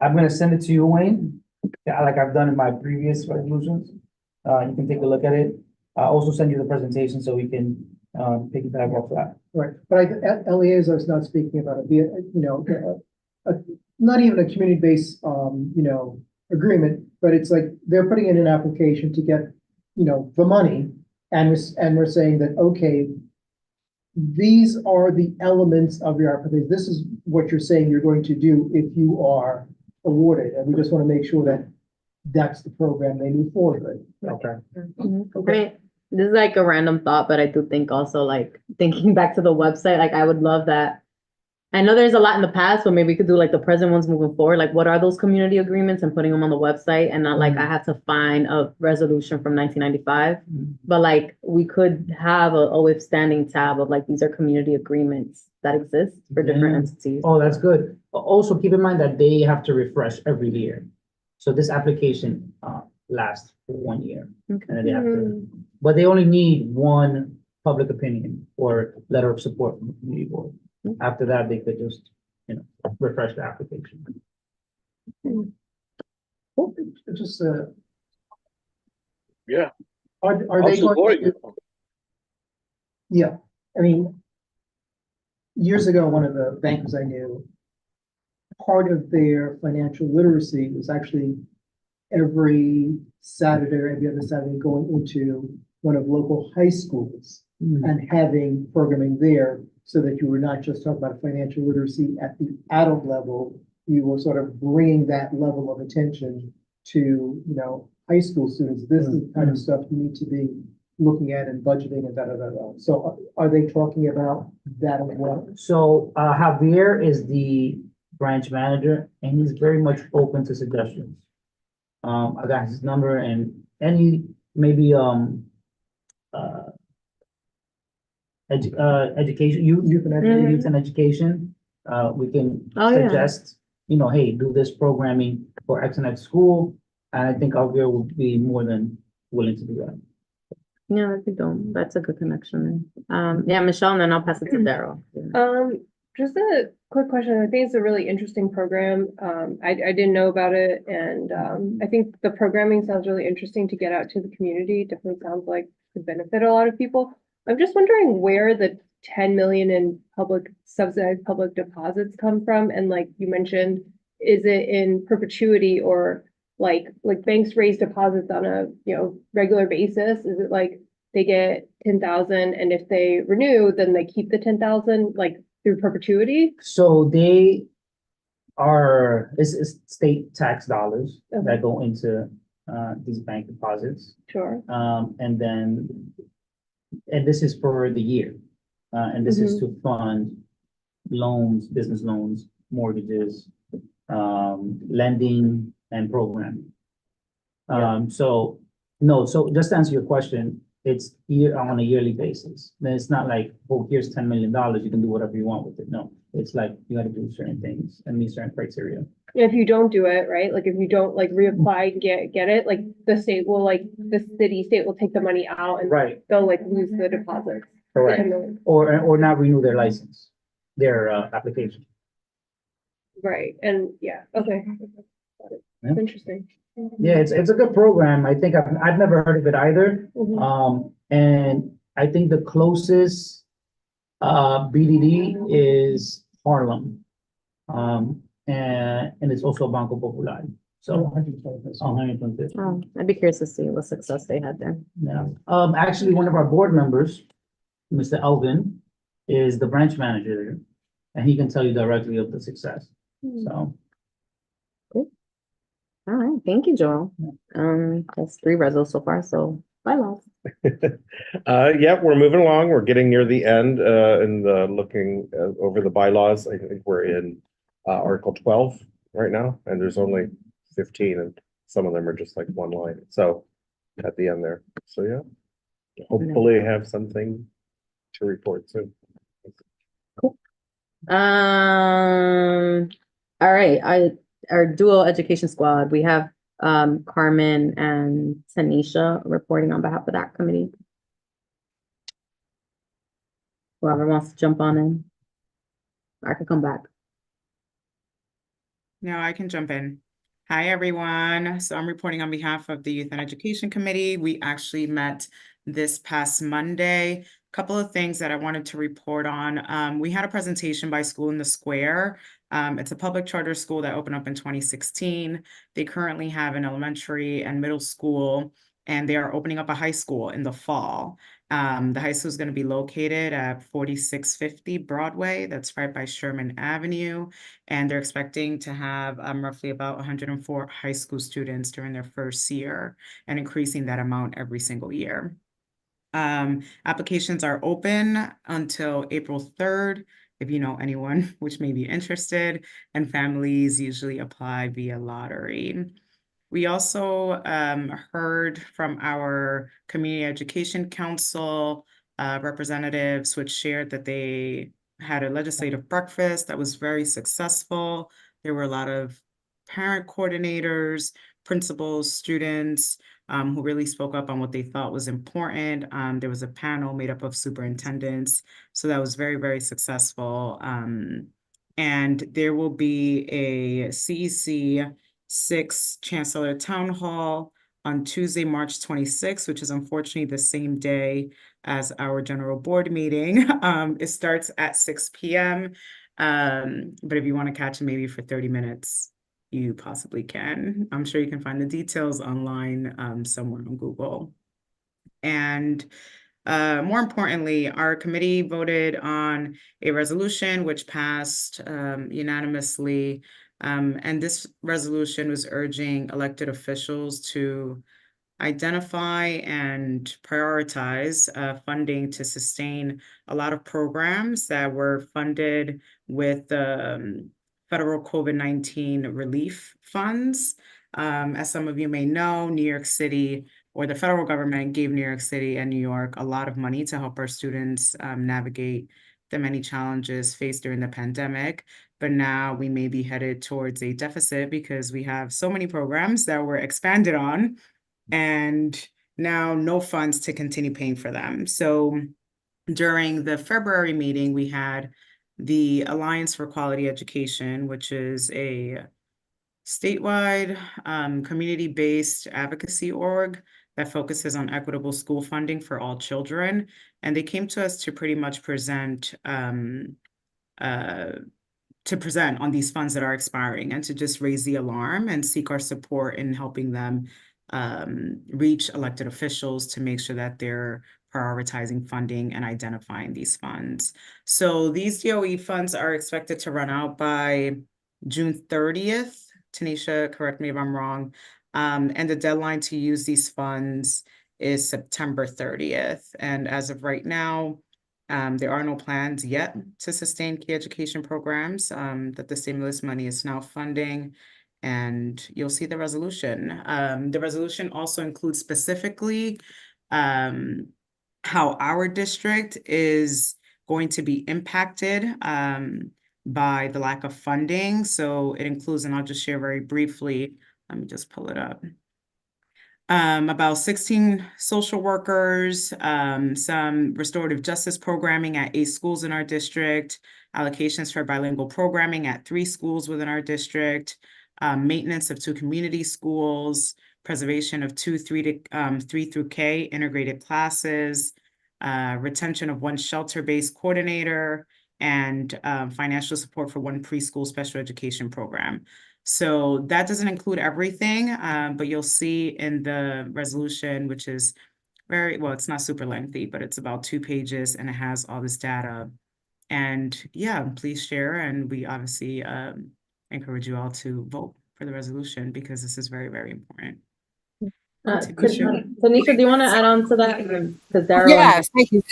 Speaker 7: I'm gonna send it to you, Wayne, like I've done in my previous resolutions. You can take a look at it. I'll also send you the presentation so we can piggyback off that.
Speaker 2: Right, but Eleazar is not speaking about not even a community-based, agreement, but it's like they're putting in an application to get, the money. And we're saying that, okay, these are the elements of your application. This is what you're saying you're going to do if you are awarded. And we just want to make sure that that's the program they move forward with.
Speaker 7: Okay.
Speaker 3: Great. This is like a random thought, but I do think also like thinking back to the website, like I would love that. I know there's a lot in the past, but maybe we could do like the present ones moving forward. Like what are those community agreements and putting them on the website and not like I have to find a resolution from 1995. But like we could have a withstanding tab of like these are community agreements that exist for different entities.
Speaker 7: Oh, that's good. Also, keep in mind that they have to refresh every year. So this application lasts for 1 year.
Speaker 3: Okay.
Speaker 7: And then they have to, but they only need one public opinion or letter of support from the community board. After that, they could just, refresh the application.
Speaker 2: Just,
Speaker 9: Yeah.
Speaker 2: are
Speaker 9: I'll
Speaker 2: they
Speaker 9: support
Speaker 2: going to?
Speaker 9: you.
Speaker 2: Yeah, I mean, years ago, one of the bankers I knew, part of their financial literacy was actually every Saturday or every other Saturday going into one of local high schools and having programming there so that you were not just talking about financial literacy at the adult level, you were sort of bringing that level of attention to, high school students. This is the kind of stuff you need to be looking at and budgeting and da. So are they talking about that as well?
Speaker 7: So Javier is the branch manager and he's very much open to suggestions. I got his number and any maybe education, youth and education, we can suggest, hey, do this programming for X and X school. And I think Javier would be more than willing to do that.
Speaker 3: Yeah, that'd be dope. That's a good connection. Yeah, Michelle, and then I'll pass it to Daryl.
Speaker 8: Just a quick question. I think it's a really interesting program. I didn't know about it, and I think the programming sounds really interesting to get out to the community. Definitely sounds like could benefit a lot of people. I'm just wondering where the 10 million in subsidized public deposits come from, and like you mentioned, is it in perpetuity or like banks raise deposits on a regular basis? Is it like they get 10,000 and if they renew, then they keep the 10,000 like through perpetuity?
Speaker 7: So they are, it's state tax dollars that go into these bank deposits.
Speaker 8: Sure.
Speaker 7: And this is for the year. And this is to fund loans, business loans, mortgages, lending and programming. So just to answer your question, it's on a yearly basis. Then it's not like, oh, here's $10 million, you can do whatever you want with it. No, it's like you got to do certain things and meet certain criteria.
Speaker 8: If you don't do it, right? Like if you don't like reapply and get it, like the state will state will take the money out and they'll like lose the deposits.
Speaker 7: Correct. Or not renew their license. their application.
Speaker 8: Right, and yeah, okay. Got it.
Speaker 7: Yeah.
Speaker 8: Interesting.
Speaker 7: Yeah, it's a good program. I think I've never heard of it either.
Speaker 8: Mhm.
Speaker 7: And I think the closest BDD is Harlem. And it's also Banco Popular. So 125th.
Speaker 3: Oh, I'd be curious to see what success they had there.
Speaker 7: Yeah. Actually, one of our board members, Mr. Elvin, is the branch manager, and he can tell you directly of the success. So.
Speaker 3: All right, thank you, Joel. That's 3 resos so far, so bylaws.
Speaker 5: Yeah, we're moving along. We're getting near the end, and looking over the bylaws. I think we're in Article 12 right now, and there's only 15, and some of them are just like one line. So at the end there. So yeah, hopefully have something to report soon.
Speaker 3: All right, our dual education squad, we have Carmen and Tanisha reporting on behalf of that committee. Whoever wants to jump on in. I could come back.
Speaker 13: No, I can jump in. Hi, everyone. So I'm reporting on behalf of the Youth and Education Committee. We actually met this past Monday. A couple of things that I wanted to report on. We had a presentation by School in the Square. It's a public charter school that opened up in 2016. They currently have an elementary and middle school, and they are opening up a high school in the fall. The high school is going to be located at 4650 Broadway. That's right by Sherman Avenue. And they're expecting to have roughly about 104 high school students during their first year, and increasing that amount every single year. Applications are open until April 3rd. If you know anyone which may be interested, and families usually apply via lottery. We also heard from our Community Education Council representatives, which shared that they had a legislative breakfast that was very successful. There were a lot of parent coordinators, principals, students who really spoke up on what they thought was important. There was a panel made up of superintendents, so that was very, very successful. And there will be a CEC 6 Chancellor Town Hall on Tuesday, March 26th, which is unfortunately the same day as our general board meeting. It starts at 6 p.m. But if you want to catch it maybe for 30 minutes, you possibly can. I'm sure you can find the details online somewhere on Google. And more importantly, our committee voted on a resolution which passed unanimously. And this resolution was urging elected officials to identify and prioritize funding to sustain a lot of programs that were funded with federal COVID-19 relief funds. As some of you may know, New York City, or the federal government, gave New York City and New York a lot of money to help our students navigate the many challenges faced during the pandemic. But now we may be headed towards a deficit because we have so many programs that were expanded on, and now no funds to continue paying for them. So during the February meeting, we had the Alliance for Quality Education, which is a statewide community-based advocacy org that focuses on equitable school funding for all children. And they came to us to pretty much present on these funds that are expiring, and to just raise the alarm and seek our support in helping them reach elected officials to make sure that they're prioritizing funding and identifying these funds. So these DOE funds are expected to run out by June 30th. Tanisha, correct me if I'm wrong. And the deadline to use these funds is September 30th. And as of right now, there are no plans yet to sustain key education programs that the stimulus money is now funding. And you'll see the resolution. The resolution also includes specifically how our district is going to be impacted by the lack of funding. So it includes, and I'll just share very briefly, let me just pull it up. about 16 social workers, some restorative justice programming at 8 schools in our district, allocations for bilingual programming at 3 schools within our district, maintenance of 2 community schools, preservation of 3 through K integrated classes, retention of 1 shelter-based coordinator, and financial support for 1 preschool special education program. So that doesn't include everything, but you'll see in the resolution, which is well, it's not super lengthy, but it's about 2 pages and it has all this data. And yeah, please share. And we obviously encourage you all to vote for the resolution because this is very, very important.
Speaker 3: Tanisha, do you want to add on to that? Because Darryl.
Speaker 14: Yes, thank you.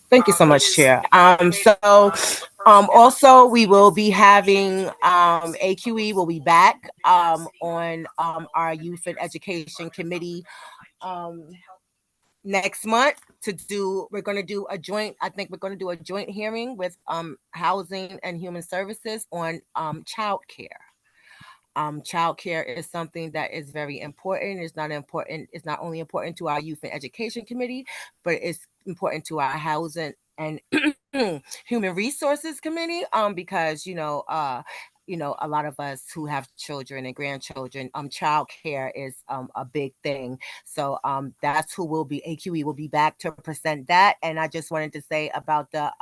Speaker 14: Thank you so much, Chair. Also we will be having AQE will be back on our Youth and Education Committee next month we're going to do a joint hearing with Housing and Human Services on childcare. Childcare is something that is very important. It's not only important to our Youth and Education Committee, but it's important to our Housing and Human Resources Committee, because a lot of us who have children and grandchildren, childcare is a big thing. So that's who AQE will be back to present that. And I just wanted to say about the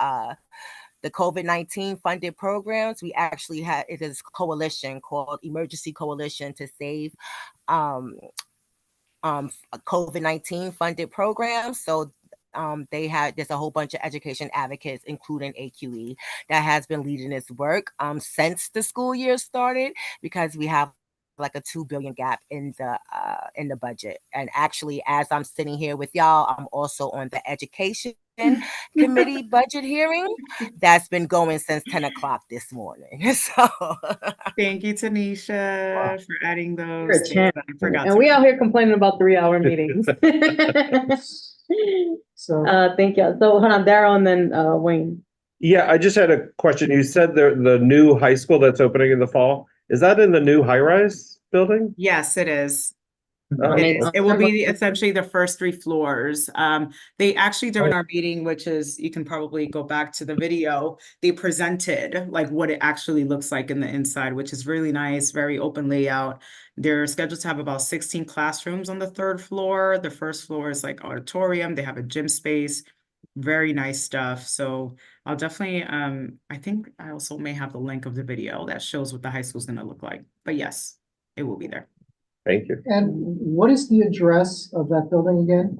Speaker 14: COVID-19 funded programs, we actually it is a coalition called Emergency Coalition to Save COVID-19 funded programs. So there's a whole bunch of education advocates, including AQE, that has been leading this work since the school year started, because we have like a $2 billion gap in the budget. And actually, as I'm sitting here with y'all, I'm also on the Education Committee budget hearing that's been going since 10 o'clock this morning. So
Speaker 13: thank you, Tanisha, for adding those.
Speaker 3: And we out here complaining about 3-hour meetings.
Speaker 2: So
Speaker 3: thank you. So hold on, Darryl, and then Wayne.
Speaker 5: Yeah, I just had a question. You said the new high school that's opening in the fall, is that in the new high-rise building?
Speaker 13: Yes, it is.
Speaker 5: Oh,
Speaker 13: It will be essentially the first 3 floors. They actually, during our meeting, which is, you can probably go back to the video, they presented like what it actually looks like in the inside, which is really nice, very open layout. They're scheduled to have about 16 classrooms on the 3rd floor. The 1st floor is like auditorium. They have a gym space, very nice stuff. So I'll definitely, I think I also may have the link of the video that shows what the high school is going to look like. But yes, it will be there.
Speaker 5: Thank you.
Speaker 2: And what is the address of that building again?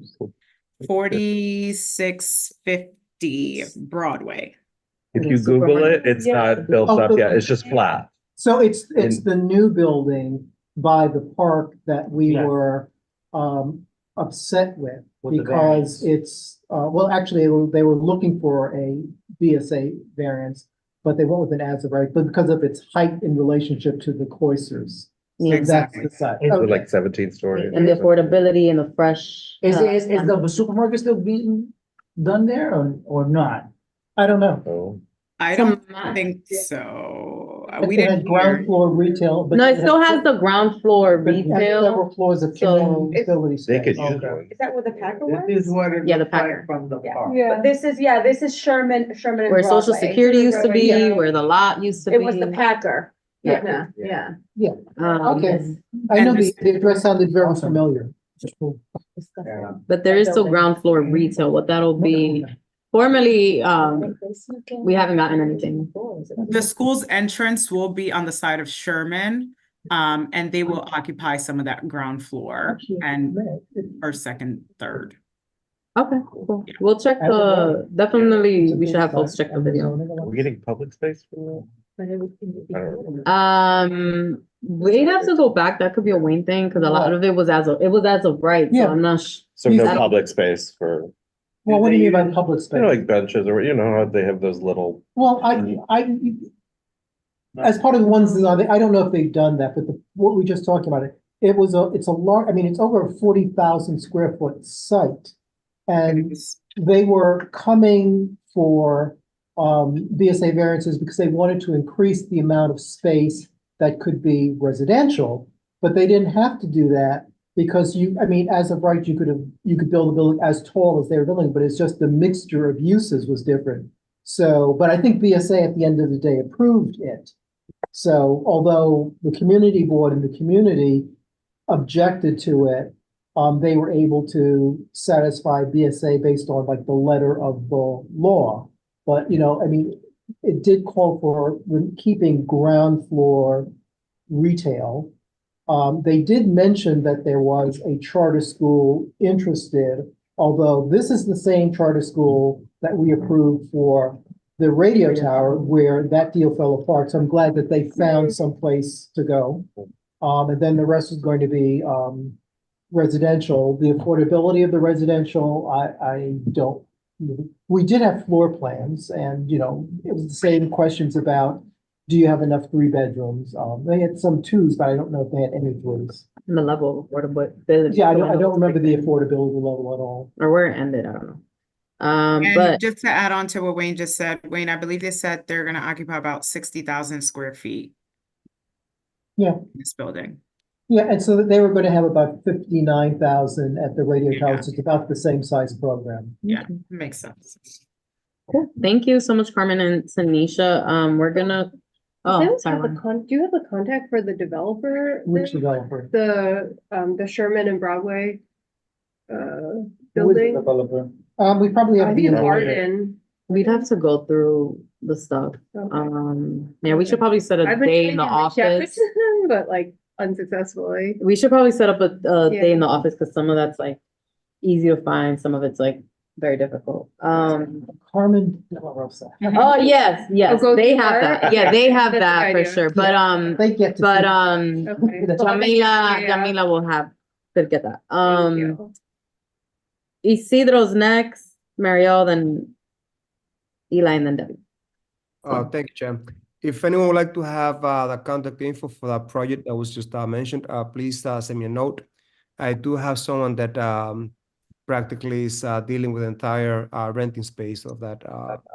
Speaker 13: 4650 Broadway.
Speaker 5: If you Google it, it's not built up yet. It's just flat.
Speaker 2: So it's the new building by the park that we were upset with because it's well, actually they were looking for a BSA variance, but they went with an as of right, but because of its height in relationship to the cloisters.
Speaker 3: Yeah,
Speaker 13: exactly.
Speaker 2: That's the side.
Speaker 5: It's
Speaker 2: Okay.
Speaker 5: like 17 stories.
Speaker 3: And the affordability and the fresh.
Speaker 7: Is the supermarket still being done there or not?
Speaker 2: I don't know.
Speaker 5: Oh.
Speaker 13: I don't think so. We
Speaker 2: It has
Speaker 13: didn't
Speaker 2: ground
Speaker 13: hear.
Speaker 2: floor retail, but
Speaker 3: No, it still has the ground floor
Speaker 2: but it has
Speaker 3: retail.
Speaker 2: several floors of community facility
Speaker 5: They could
Speaker 2: space.
Speaker 5: use one.
Speaker 4: Is that where the Packer
Speaker 6: This
Speaker 4: was?
Speaker 6: is what it
Speaker 3: Yeah, the
Speaker 6: looks like
Speaker 3: Packer.
Speaker 6: from the
Speaker 4: Yeah.
Speaker 6: park.
Speaker 4: But this is Sherman and
Speaker 3: Where Social
Speaker 4: Broadway.
Speaker 3: Security used to be,
Speaker 4: Yeah.
Speaker 3: where the lot used to be.
Speaker 4: It was the Packer.
Speaker 3: Yeah.
Speaker 4: Yeah.
Speaker 2: Okay, I know the address sounded very familiar.
Speaker 6: Yeah.
Speaker 3: But there is still ground floor retail. What that'll be, formerly, we haven't gotten anything.
Speaker 13: The school's entrance will be on the side of Sherman, and they will occupy some of that ground floor and first, second, third.
Speaker 3: Okay, cool. We'll check definitely, we should have folks check the video.
Speaker 5: Are we getting public space for that? I don't know.
Speaker 3: We'd have to go back. That could be a Wayne thing, because a lot of it was as of right, so
Speaker 2: Yeah.
Speaker 3: I'm not.
Speaker 5: So no
Speaker 2: I don't-
Speaker 5: public space for,
Speaker 2: Well, what do you mean by public space?
Speaker 5: like benches or, how they have those little.
Speaker 2: Well, as part of the ones, I don't know if they've done that, but what we just talked about, it's a large, I mean, it's over a 40,000 square foot site. And they were coming for BSA variances because they wanted to increase the amount of space that could be residential, but they didn't have to do that Because I mean, as of right, you could build a building as tall as they were building, but it's just the mixture of uses was different. So, but I think BSA at the end of the day approved it. So although the community board and the community objected to it, they were able to satisfy BSA based on like the letter of the law. But, you know, I mean, it did call for keeping ground floor retail. They did mention that there was a charter school interested, although this is the same charter school that we approved for the radio tower where that deal fell apart. So I'm glad that they found some place to go. And then the rest is going to be residential. The affordability of the residential, I don't. We did have floor plans, and you know, it was the same questions about, do you have enough 3 bedrooms? They had some 2s, but I don't know if they had any 3s.
Speaker 3: And the level of affordability.
Speaker 2: Yeah, I don't remember the affordability level at all.
Speaker 3: Or where it ended, I don't know.
Speaker 13: And
Speaker 3: But
Speaker 13: just to add on to what Wayne just said, Wayne, I believe they said they're gonna occupy about 60,000 square feet.
Speaker 2: Yeah.
Speaker 13: In this building.
Speaker 2: Yeah, and so they were going to have about 59,000 at the radio
Speaker 13: Yeah.
Speaker 2: tower, so it's about the same size program.
Speaker 13: Yeah, makes sense.
Speaker 3: cool. Thank you so much, Carmen and Tanisha. We're gonna,
Speaker 8: Does
Speaker 3: oh,
Speaker 8: anyone
Speaker 3: sorry.
Speaker 8: have the do you have the contact for the developer?
Speaker 2: Which developer?
Speaker 8: The Sherman and Broadway
Speaker 2: Who is
Speaker 8: building?
Speaker 7: Developer.
Speaker 2: We probably
Speaker 8: I
Speaker 2: have
Speaker 8: think
Speaker 2: the
Speaker 8: it's Arden.
Speaker 3: We'd have to go through the stuff.
Speaker 8: Okay.
Speaker 3: Yeah, we should probably set a
Speaker 8: I've been
Speaker 3: day in the
Speaker 8: trying to reach out
Speaker 3: office.
Speaker 8: to them, but like unsuccessfully.
Speaker 3: We should probably set up a day in the
Speaker 8: Yeah.
Speaker 3: office, because some of that's like easy to find, some of it's like very difficult.
Speaker 2: Carmen De La Rosa.
Speaker 3: Oh, yes, yes,
Speaker 8: go
Speaker 3: they
Speaker 8: through
Speaker 3: have
Speaker 8: her?
Speaker 3: that. Yeah, they have
Speaker 8: That's a
Speaker 3: that
Speaker 8: good
Speaker 3: for
Speaker 8: idea.
Speaker 3: sure. But
Speaker 2: They get to.
Speaker 3: but
Speaker 8: Okay.
Speaker 3: Jamila
Speaker 8: Yeah.
Speaker 3: will have, could get that.
Speaker 8: Thank you.
Speaker 3: Isidro's next, Mariel, then Eli, and then Debbie.
Speaker 11: Thank you, Chair. If anyone would like to have the contact info for that project that was just mentioned, please send me a note. I do have someone that practically is dealing with the entire renting space of that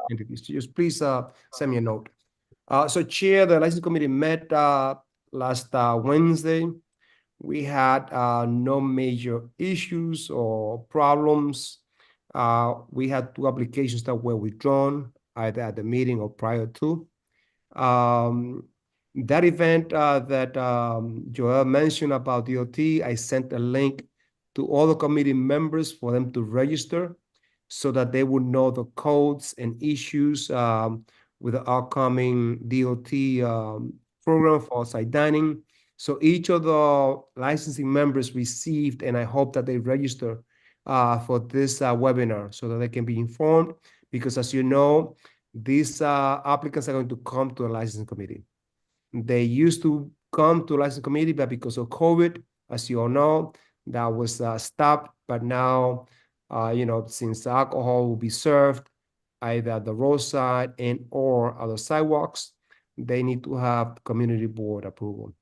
Speaker 11: entity. So just please send me a note. So Chair, the license committee met last Wednesday. We had no major issues or problems. We had 2 applications that were withdrawn either at the meeting or prior to. That event that Joel mentioned about DOT, I sent a link to all the committee members for them to register so that they would know the codes and issues with the upcoming DOT program for outside dining. So each of the licensing members received, and I hope that they register for this webinar so that they can be informed, because as you know, these applicants are going to come to the licensing committee. They used to come to the licensing committee, but because of COVID, as you all know, that was stopped. But now, you know, since alcohol will be served either at the roadside and or other sidewalks, they need to have community board approval.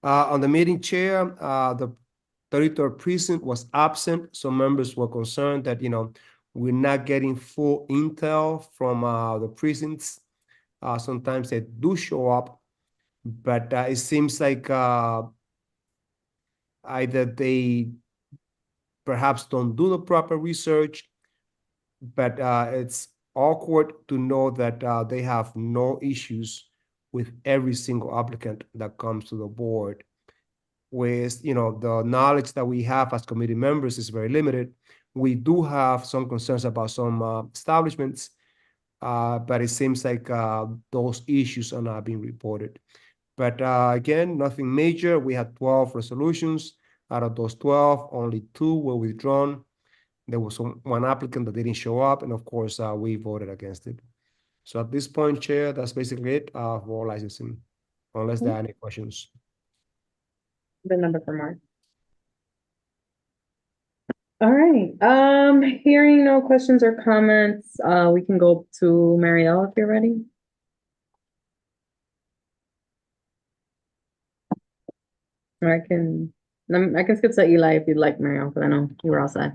Speaker 11: On the meeting, Chair, the 33rd precinct was absent. So members were concerned that, you know, we're not getting full intel from the precincts. Sometimes they do show up, but it seems like either they perhaps don't do the proper research, but it's awkward to know that they have no issues with every single applicant that comes to the board. With, you know, the knowledge that we have as committee members is very limited. We do have some concerns about some establishments, but it seems like those issues are not being reported. But again, nothing major. We had 12 resolutions. Out of those 12, only 2 were withdrawn. There was one applicant that didn't show up, and of course, we voted against it. So at this point, Chair, that's basically it for licensing, unless there are any questions.
Speaker 3: The number for Mark. All right, hearing no questions or comments, we can go to Marielle if you're ready. Or I can skip to Eli if you'd like, Marielle, because I know you were all set.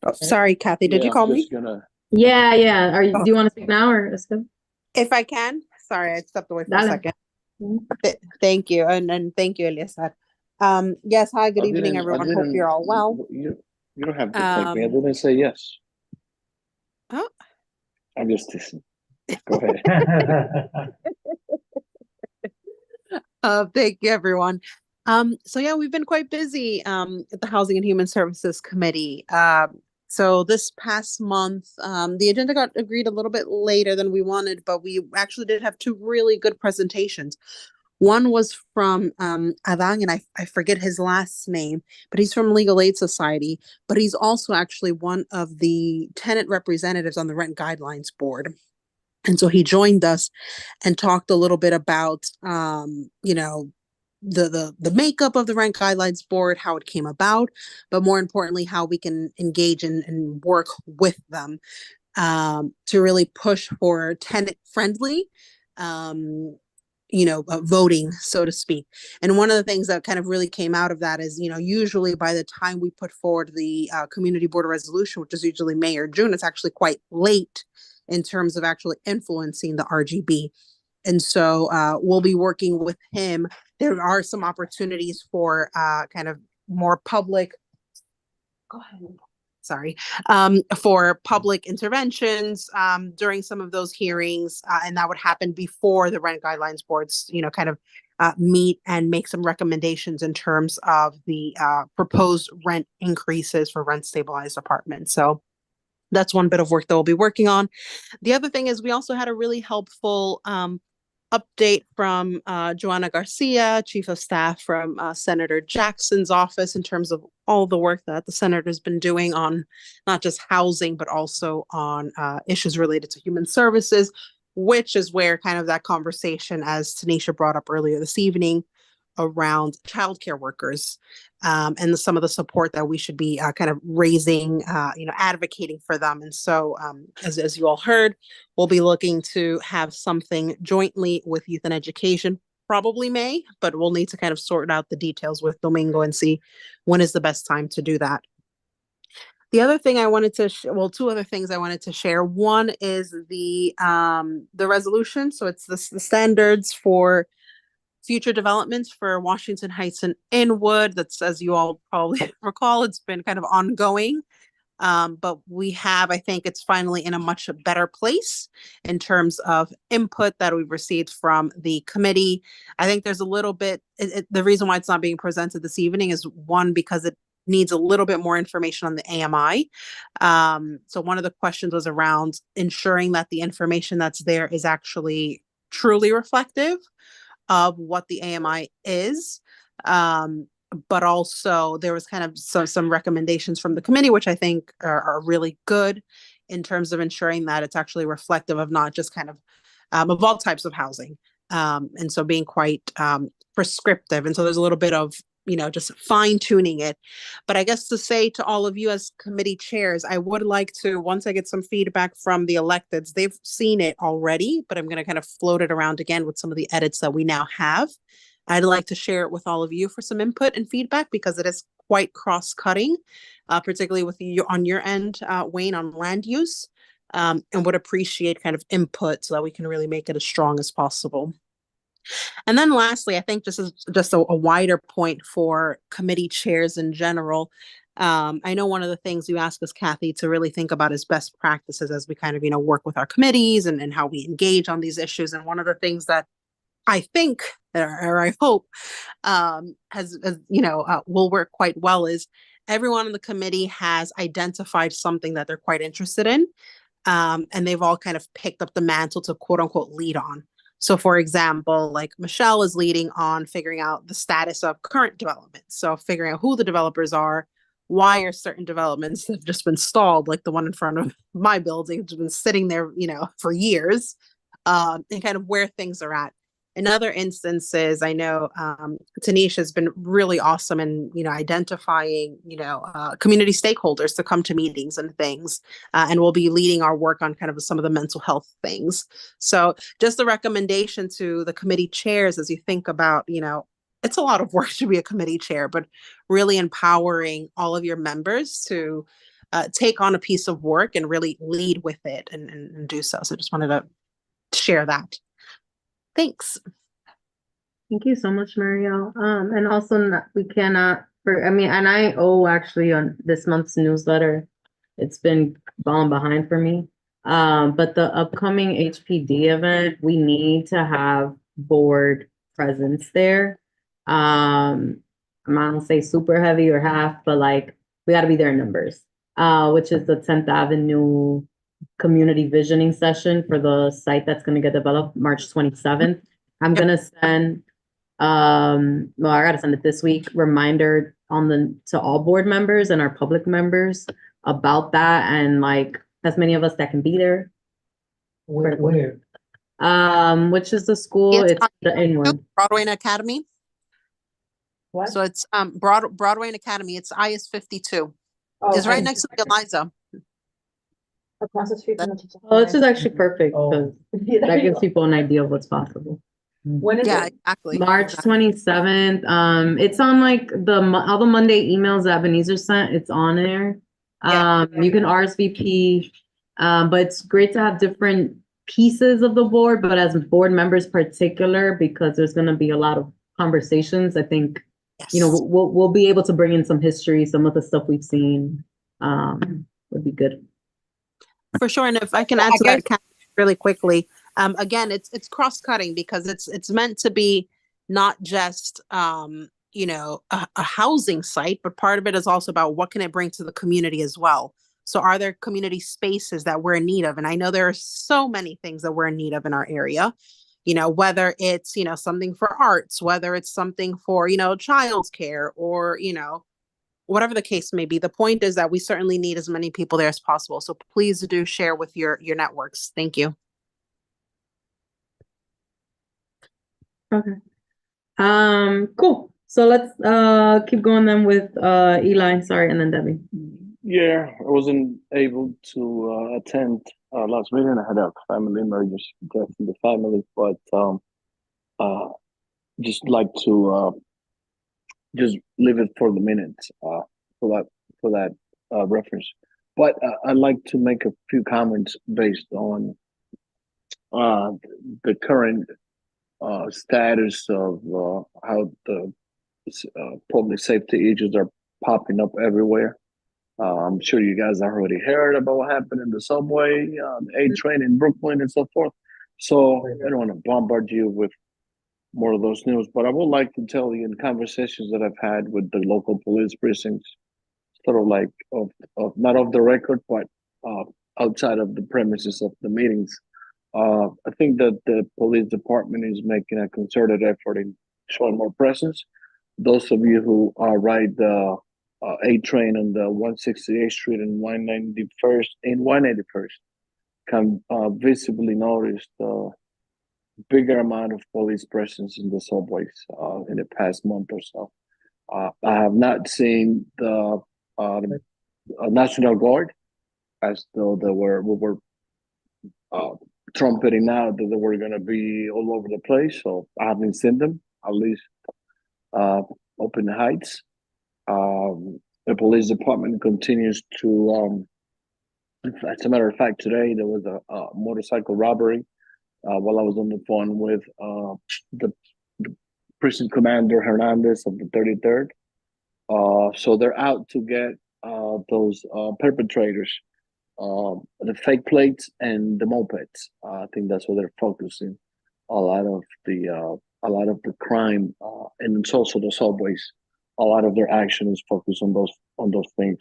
Speaker 12: Oh, sorry, Kathy, did you call me?
Speaker 3: Yeah. Do you want to speak now or skip?
Speaker 12: If I can, sorry, I stepped away for a
Speaker 3: Dale.
Speaker 12: second. Thank you, and thank you, Eliezer. Yes, hi, good evening, everyone. Hope you're all well.
Speaker 9: You don't have to thank me. I
Speaker 12: Um,
Speaker 9: didn't say yes.
Speaker 12: oh,
Speaker 9: I'm just teasing. Go ahead.
Speaker 12: thank you, everyone. So yeah, we've been quite busy at the Housing and Human Services Committee. So this past month, the agenda got agreed a little bit later than we wanted, but we actually did have two really good presentations. One was from Adang, and I forget his last name, but he's from Legal Aid Society, but he's also actually one of the tenant representatives on the Rent Guidelines Board. And so he joined us and talked a little bit about, you know, the makeup of the Rent Guidelines Board, how it came about, but more importantly, how we can engage and work with them to really push for tenant friendly voting, so to speak. And one of the things that kind of really came out of that is, usually by the time we put forward the community board of resolution, which is usually May or June, it's actually quite late in terms of actually influencing the RGB. And so we'll be working with him. There are some opportunities for kind of more public. Go ahead. Sorry, for public interventions during some of those hearings, and that would happen before the Rent Guidelines Boards, kind of meet and make some recommendations in terms of the proposed rent increases for rent stabilized apartments. So that's one bit of work that we'll be working on. The other thing is we also had a really helpful update from Joanna Garcia, Chief of Staff from Senator Jackson's office, in terms of all the work that the Senator's been doing on not just housing, but also on issues related to human services, which is where kind of that conversation, as Tanisha brought up earlier this evening, around childcare workers and some of the support that we should be kind of raising, advocating for them. And so, as you all heard, we'll be looking to have something jointly with Youth and Education, probably May, but we'll need to kind of sort out the details with Domingo and see when is the best time to do that. The other thing I wanted to, two other things I wanted to share. One is the resolution. So it's the standards for future developments for Washington Heights and Inwood. That's, as you all probably recall, it's been kind of ongoing. But we have, I think it's finally in a much better place in terms of input that we've received from the committee. I think there's a little bit, the reason why it's not being presented this evening is, one, because it needs a little bit more information on the AMI. So one of the questions was around ensuring that the information that's there is actually truly reflective of what the AMI is. But also there was kind of some recommendations from the committee, which I think are really good in terms of ensuring that it's actually reflective of not just kind of all types of housing. And so being quite prescriptive. And so there's a little bit of, just fine tuning it. But I guess to say to all of you as committee chairs, I would like to, once I get some feedback from the electeds, they've seen it already, but I'm going to kind of float it around again with some of the edits that we now have. I'd like to share it with all of you for some input and feedback, because it is quite cross-cutting, particularly with you on your end, Wayne, on land use, and would appreciate kind of input so that we can really make it as strong as possible. And then lastly, I think just a wider point for committee chairs in general. I know one of the things you asked us, Kathy, to really think about is best practices as we kind of, work with our committees and how we engage on these issues. And one of the things that I think, or I hope, will work quite well is everyone on the committee has identified something that they're quite interested in. And they've all kind of picked up the mantle to quote unquote lead on. So for example, like Michelle is leading on figuring out the status of current developments. So figuring out who the developers are, why are certain developments that have just been stalled, like the one in front of my building, has been sitting there, for years, and kind of where things are at. In other instances, I know Tanisha has been really awesome in, identifying, community stakeholders to come to meetings and things, and we'll be leading our work on kind of some of the mental health things. So just a recommendation to the committee chairs as you think about, it's a lot of work to be a committee chair, but really empowering all of your members to take on a piece of work and really lead with it and do so. So just wanted to share that. Thanks.
Speaker 3: Thank you so much, Marielle. And also we cannot, and I owe actually on this month's newsletter. It's been falling behind for me. But the upcoming HPD event, we need to have board presence there. I'm not gonna say super heavy or half, but like we gotta be there in numbers. Which is the 10th Avenue Community Visioning Session for the site that's gonna get developed March 27th. I'm gonna send well, I gotta send it this week, reminder to all board members and our public members about that, and like as many of us that can be there.
Speaker 2: Where?
Speaker 3: Which is the school, it's the in one.
Speaker 15: Broadway and Academy.
Speaker 4: What?
Speaker 15: So it's Broadway and Academy. It's IS 52.
Speaker 4: Oh,
Speaker 15: It's right
Speaker 4: okay.
Speaker 15: next to the Eliza.
Speaker 4: Across the street from the.
Speaker 3: Oh, this is actually perfect, because
Speaker 4: Yeah, there
Speaker 3: that
Speaker 4: you
Speaker 3: gives
Speaker 4: go.
Speaker 3: people an idea of what's possible.
Speaker 4: When is
Speaker 15: Yeah,
Speaker 4: it?
Speaker 15: exactly.
Speaker 3: March 27th. It's on like all the Monday emails that Ebenezer sent, it's on there. You can RSVP, but it's great to have different pieces of the board, but as board members particular, because there's gonna be a lot of conversations, I think, you know, we'll be able to bring in some history, some of the stuff we've seen, would be good.
Speaker 15: For sure. And if I can add to that Kat, really quickly, again, it's cross-cutting because it's meant to be not just you know, a housing site, but part of it is also about what can it bring to the community as well. So are there community spaces that we're in need of? And I know there are so many things that we're in need of in our area, you know, whether it's, you know, something for arts, whether it's something for, you know, childcare or, you know, whatever the case may be. The point is that we certainly need as many people there as possible. So please do share with your networks. Thank you.
Speaker 3: Okay. Cool. So let's keep going then with Eli, sorry, and then Debbie.
Speaker 9: Yeah, I wasn't able to attend last meeting. I had a family emergency death in the family, but just like to just leave it for the minutes for that reference. But I'd like to make a few comments based on the current status of how the public safety issues are popping up everywhere. I'm sure you guys have already heard about what happened in the subway, the A train in Brooklyn and so forth. So I don't want to bombard you with more of those news, but I would like to tell you in conversations that I've had with the local police precincts, sort of like of not off the record, but outside of the premises of the meetings. I think that the police department is making a concerted effort in showing more presence. Those of you who ride the A train on the 168th Street and 181st can visibly notice the bigger amount of police presence in the subways in the past month or so. I have not seen the National Guard, as though we were trumpeting out that they were going to be all over the place. So I haven't seen them, at least open the heights. The police department continues to, as a matter of fact, today there was a motorcycle robbery while I was on the phone with the prison commander Hernandez of the 33rd. So they're out to get those perpetrators, the fake plates and the mopeds. I think that's what they're focusing a lot of the crime, and it's also the subways. A lot of their action is focused on those things.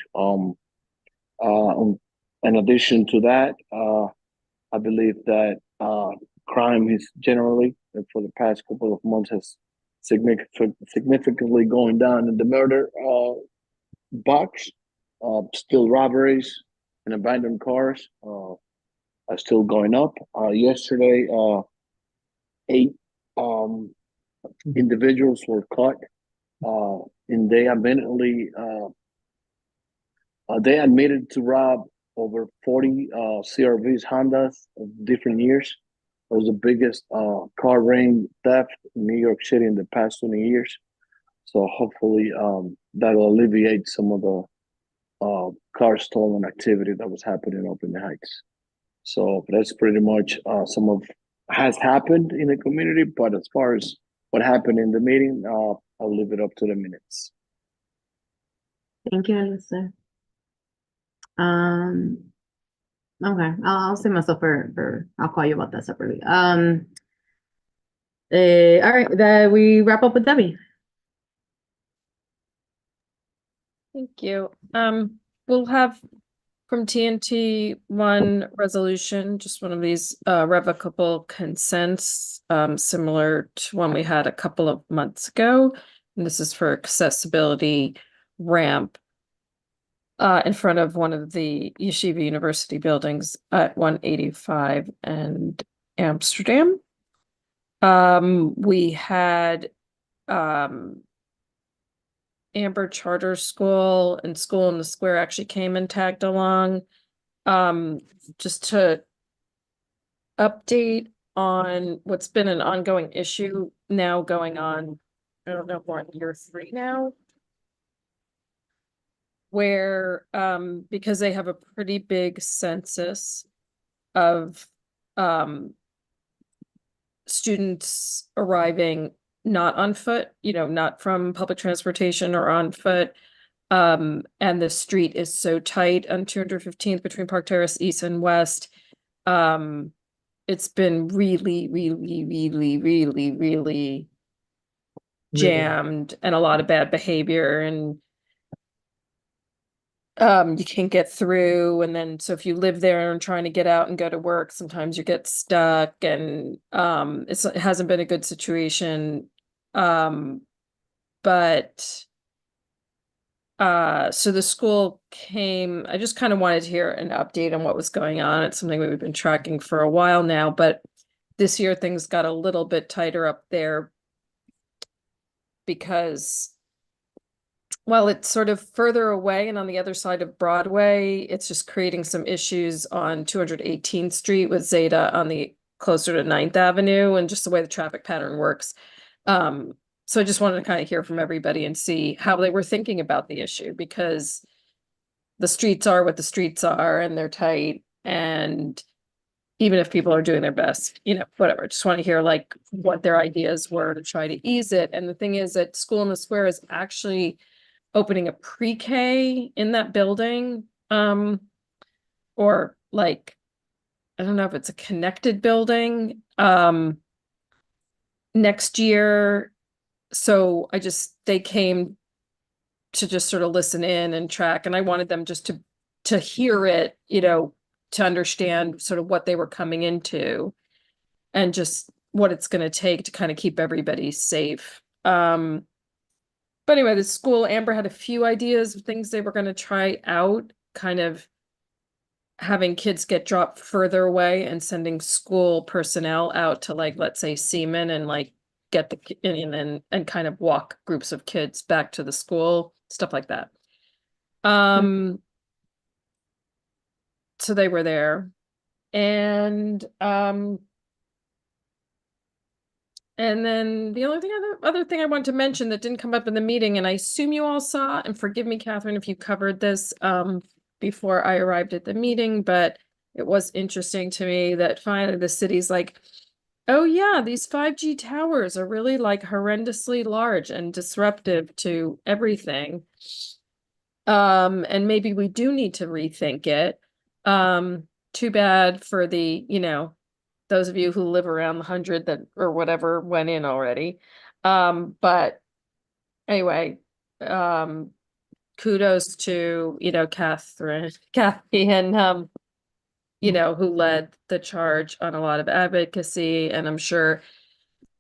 Speaker 9: In addition to that, I believe that crime is generally, for the past couple of months, has significantly going down in the murder box. Still robberies and abandoned cars are still going up. Yesterday, 8 individuals were caught, and they admitted to rob over 40 CRVs, Hondas of different years. It was the biggest car ring theft in New York City in the past 20 years. So hopefully that'll alleviate some of the car stolen activity that was happening up in the Heights. So that's pretty much some of has happened in the community. But as far as what happened in the meeting. I'll leave it up to the minutes.
Speaker 3: Thank you, Alyssa. Okay, I'll save myself I'll call you about that separately. All right, that we wrap up with Debbie.
Speaker 10: Thank you. We'll have from TNT one resolution, just one of these revocable consents, similar to one we had a couple of months ago. And this is for accessibility ramp in front of one of the Yeshiva University buildings at 185 and Amsterdam. We had Amber Charter School and School in the Square actually came and tagged along. Just to update on what's been an ongoing issue now going on, I don't know, we're in year 3 now, where because they have a pretty big census of students arriving not on foot, not from public transportation or on foot. And the street is so tight on 215th between Park Terrace East and West. It's been really jammed and a lot of bad behavior, and you can't get through. And then, so if you live there and trying to get out and go to work, sometimes you get stuck, and it hasn't been a good situation. But so the school came, I just kind of wanted to hear an update on what was going on. It's something we've been tracking for a while now, but this year things got a little bit tighter up there because while it's sort of further away and on the other side of Broadway, it's just creating some issues on 218th Street with Zeta on the closer to 9th Avenue and just the way the traffic pattern works. So I just wanted to kind of hear from everybody and see how they were thinking about the issue, because the streets are what the streets are and they're tight. And even if people are doing their best, whatever, just want to hear like what their ideas were to try to ease it. And the thing is that School in the Square is actually opening a pre-K in that building, or like, I don't know if it's a connected building, next year. So they came to just sort of listen in and track, and I wanted them just to hear it, to understand sort of what they were coming into and just what it's going to take to kind of keep everybody safe. But anyway, the school, Amber had a few ideas of things they were going to try out, kind of having kids get dropped further away and sending school personnel out to, like, let's say Seaman, and like get the in and kind of walk groups of kids back to the school, stuff like that. So they were there, and then the only other thing I wanted to mention that didn't come up in the meeting, and I assume you all saw, and forgive me, Catherine, if you covered this before I arrived at the meeting, but it was interesting to me that finally the city's like, oh yeah, these 5G towers are really like horrendously large and disruptive to everything. And maybe we do need to rethink it. Too bad for the, those of you who live around the 100 that or whatever went in already. But anyway, kudos to, Kathy and who led the charge on a lot of advocacy. And I'm sure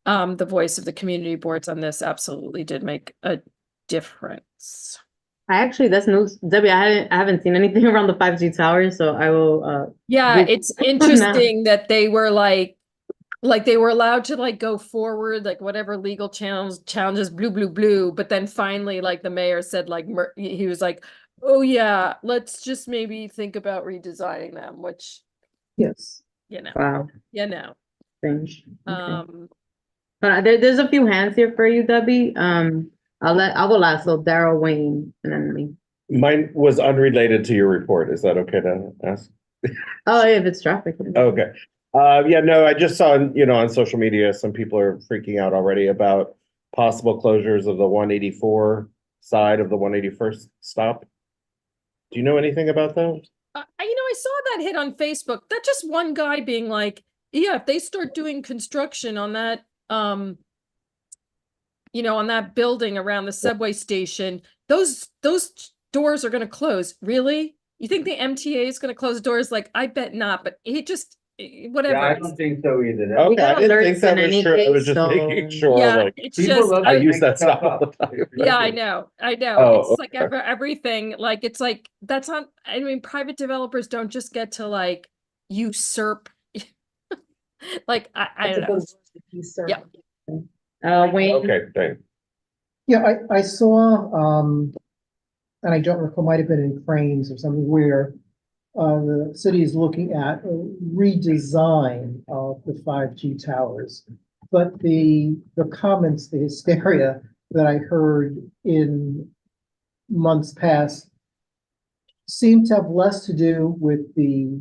Speaker 10: the voice of the community boards on this absolutely did make a difference.
Speaker 3: That's news, Debbie. I haven't seen anything around the 5G towers, so I will.
Speaker 10: Yeah, it's interesting that they were like they were allowed to like go forward, like whatever legal challenges, blue, but then finally, like the mayor said, like he was like, oh yeah, let's just maybe think about redesigning them, which
Speaker 3: yes,
Speaker 10: wow,
Speaker 3: strange. Okay. But there's a few hands here for you, Debbie. I will ask, so Daryl, Wayne, and then me.
Speaker 5: Mine was unrelated to your report. Is that okay to ask?
Speaker 3: Oh, if it's traffic.
Speaker 5: Okay. Yeah, no, I just saw, on social media, some people are freaking out already about possible closures of the 184 side of the 181st stop. Do you know anything about that?
Speaker 10: I saw that hit on Facebook. That just one guy being like, yeah, if they start doing construction on that, on that building around the subway station, those doors are going to close. Really? You think the MTA is going to close doors? Like, I bet not, but he just, whatever.
Speaker 6: Yeah, I don't think so either.
Speaker 5: Okay,
Speaker 3: got
Speaker 5: I didn't think
Speaker 3: alerts
Speaker 5: that
Speaker 3: in
Speaker 5: was
Speaker 3: any
Speaker 5: true. I was
Speaker 3: case,
Speaker 5: just making sure,
Speaker 10: Yeah,
Speaker 5: like,
Speaker 10: it's
Speaker 6: People
Speaker 10: just,
Speaker 6: love
Speaker 5: I
Speaker 6: to
Speaker 5: use
Speaker 6: make
Speaker 5: that stuff
Speaker 6: stuff
Speaker 5: all the
Speaker 6: up.
Speaker 5: time.
Speaker 10: yeah, I know.
Speaker 5: Oh,
Speaker 10: It's like
Speaker 5: okay.
Speaker 10: everything, like, it's like, that's not, I mean, private developers don't just get to like usurp. Like, I don't know. Yeah.
Speaker 3: Wayne,
Speaker 5: Okay, thanks.
Speaker 2: Yeah, I saw, and I don't recall, might have been in Cranes or something where the city is looking at a redesign of the 5G towers. But the comments, the hysteria that I heard in months past seemed to have less to do with the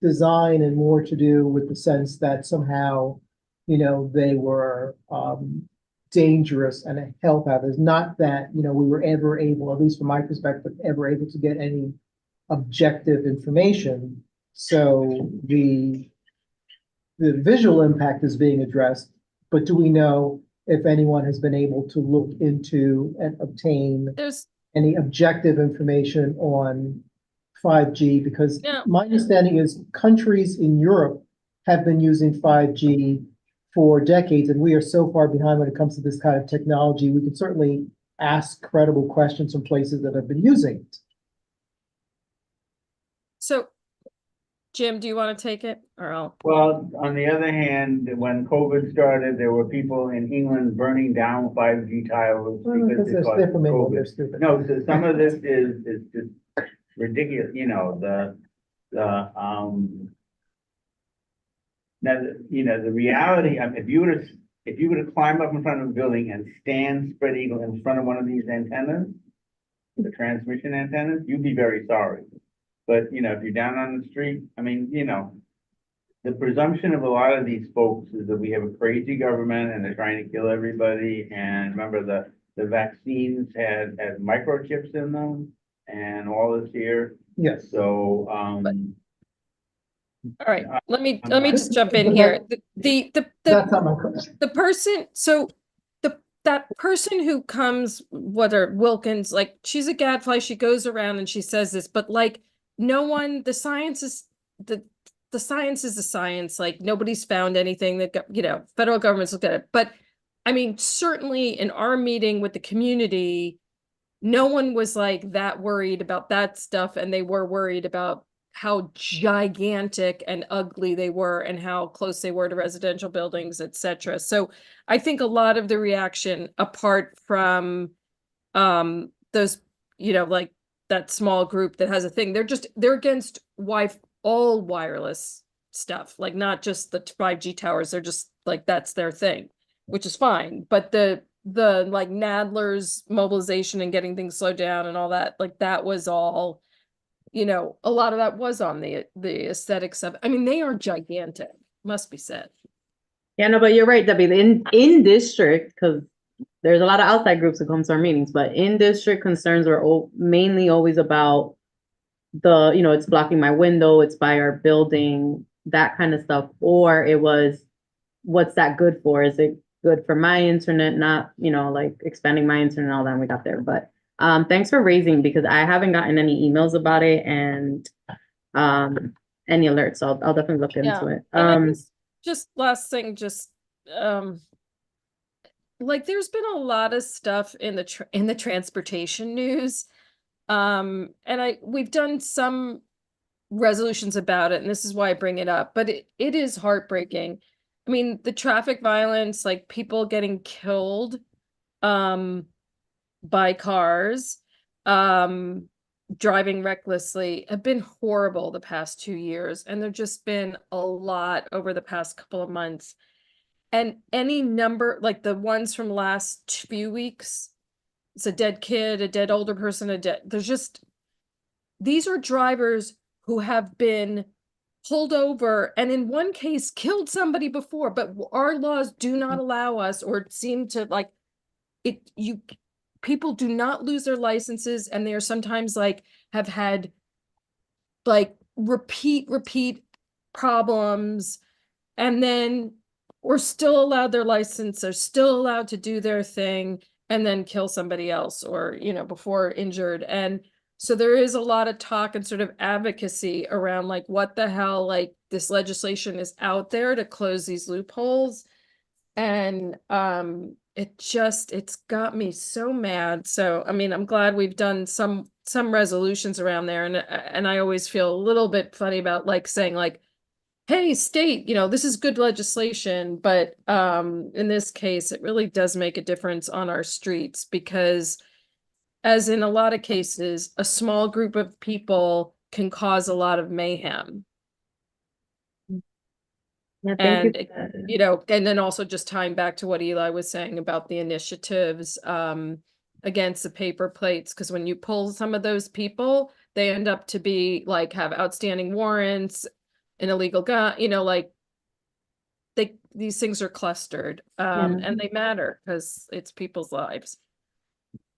Speaker 2: design and more to do with the sense that somehow, they were dangerous and a health hazard. Not that, we were ever able, at least from my perspective, ever able to get any objective information. So the visual impact is being addressed, but do we know if anyone has been able to look into and obtain any objective information on 5G? Because my understanding is countries in Europe have been using 5G for decades, and we are so far behind when it comes to this kind of technology. We can certainly ask credible questions from places that have been using it.
Speaker 10: So, Jim, do you want to take it or I'll?
Speaker 6: Well, on the other hand, when COVID started, there were people in England burning down 5G towers because it caused COVID. No, so some of this is just ridiculous, now, the reality, if you were to climb up in front of a building and stand spread eagle in front of one of these antennas, the transmission antennas, you'd be very sorry. But, if you're down on the street, the presumption of a lot of these folks is that we have a crazy government and they're trying to kill everybody. And remember, the vaccines had microchips in them and all this here.
Speaker 2: Yes.
Speaker 6: So,
Speaker 10: all right, let me just jump in here.
Speaker 2: That's not my question.
Speaker 10: The person, so that person who comes, whether Wilkins, like, she's a gadfly, she goes around and she says this, but like, no one, the science is the science is the science. Like, nobody's found anything that, federal government's looked at it. But I mean, certainly in our meeting with the community, no one was like that worried about that stuff. And they were worried about how gigantic and ugly they were and how close they were to residential buildings, etc. So I think a lot of the reaction, apart from those, like that small group that has a thing, they're against all wireless stuff, like not just the 5G towers. They're just like, that's their thing, which is fine. But the like Nadler's mobilization and getting things slowed down and all that, like that was all, a lot of that was on the aesthetics of, I mean, they are gigantic, must be said.
Speaker 3: Yeah, no, but you're right, Debbie. In district, because there's a lot of outside groups that come to our meetings, but in district concerns were mainly always about the, it's blocking my window, it's by our building, that kind of stuff. Or it was, what's that good for? Is it good for my internet? Not, like expanding my internet and all that, and we got there. But thanks for raising, because I haven't gotten any emails about it and any alerts. So I'll definitely look into it.
Speaker 10: And I guess just last thing, like there's been a lot of stuff in the transportation news. And we've done some resolutions about it, and this is why I bring it up, but it is heartbreaking. I mean, the traffic violence, like people getting killed by cars, driving recklessly, have been horrible the past 2 years, and there've just been a lot over the past couple of months. And any number, like the ones from last few weeks, it's a dead kid, a dead older person, these are drivers who have been pulled over and in one case killed somebody before, but our laws do not allow us or seem to like it. People do not lose their licenses, and they are sometimes like have had like repeat problems, and then we're still allowed their license, are still allowed to do their thing and then kill somebody else or, you know, before injured. And so there is a lot of talk and sort of advocacy around like, what the hell, like this legislation is out there to close these loopholes. And it's got me so mad. So, I mean, I'm glad we've done some resolutions around there. And I always feel a little bit funny about like saying like, hey, state, you know, this is good legislation, but in this case, it really does make a difference on our streets because, as in a lot of cases, a small group of people can cause a lot of mayhem.
Speaker 3: Yeah, thank
Speaker 10: And,
Speaker 3: you.
Speaker 10: you know, and then also just tying back to what Eli was saying about the initiatives against the paper plates, because when you pull some of those people, they end up to be like have outstanding warrants, an illegal gun, you know, like these things are clustered and they matter because it's people's lives.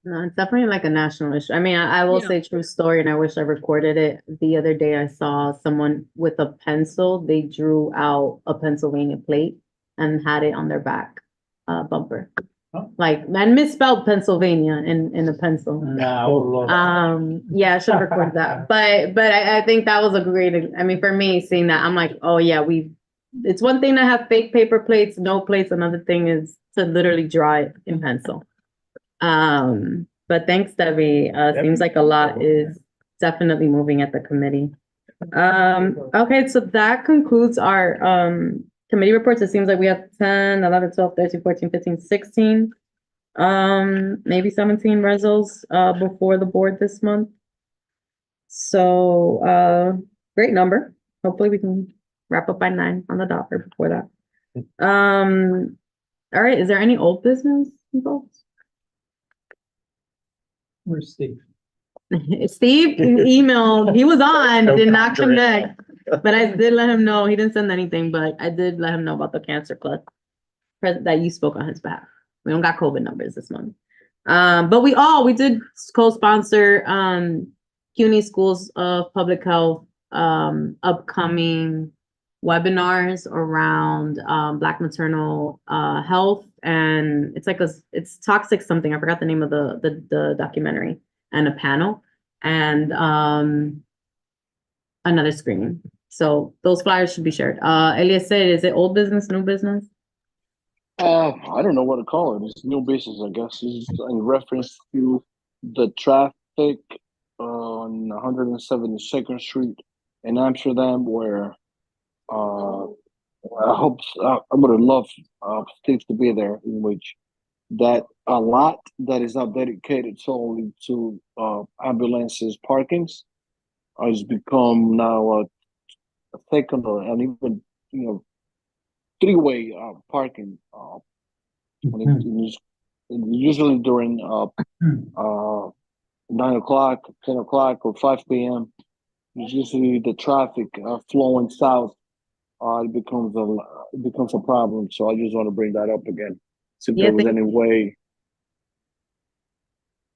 Speaker 3: No, it's definitely like a national issue. I mean, I will
Speaker 10: Yeah.
Speaker 3: say true story, and I wish I recorded it. The other day I saw someone with a pencil. They drew out a Pennsylvania plate and had it on their back bumper. Like, and misspelled Pennsylvania in the pencil. Yeah, I should have recorded that. But I think that was a great, I mean, for me, seeing that, I'm like, oh yeah, it's one thing to have fake paper plates, no plates. Another thing is to literally draw it in pencil. But thanks, Debbie. Seems like a lot is definitely moving at the committee. Okay, so that concludes our committee reports. It seems like we have 10, 11, 12, 13, 14, 15, 16, maybe 17 resos before the board this month. So great number. Hopefully we can wrap up by 9 on the dot or before that. All right, is there any old business involved?
Speaker 2: Where's Steve?
Speaker 3: Steve emailed, he was on, did not connect, but I did let him know, he didn't send anything, but I did let him know about the cancer club that you spoke on his behalf. We don't got COVID numbers this month. But we did co-sponsor CUNY Schools of Public Health upcoming webinars around Black maternal health, and it's toxic something. I forgot the name of the documentary, and a panel and another screening. So those flyers should be shared. Elias said, is it old business, new business?
Speaker 9: I don't know what to call it. It's new business, I guess. It's in reference to the traffic on 172nd Street in Amsterdam, where I would have loved Steve to be there, in which that a lot that is not dedicated solely to ambulances parkings has become now a second and even, you know, three-way parking. Usually during 9 o'clock, 10 o'clock, or 5 p.m. It's usually the traffic flowing south. It becomes a problem. So I just want to bring that up again. See if there was any way.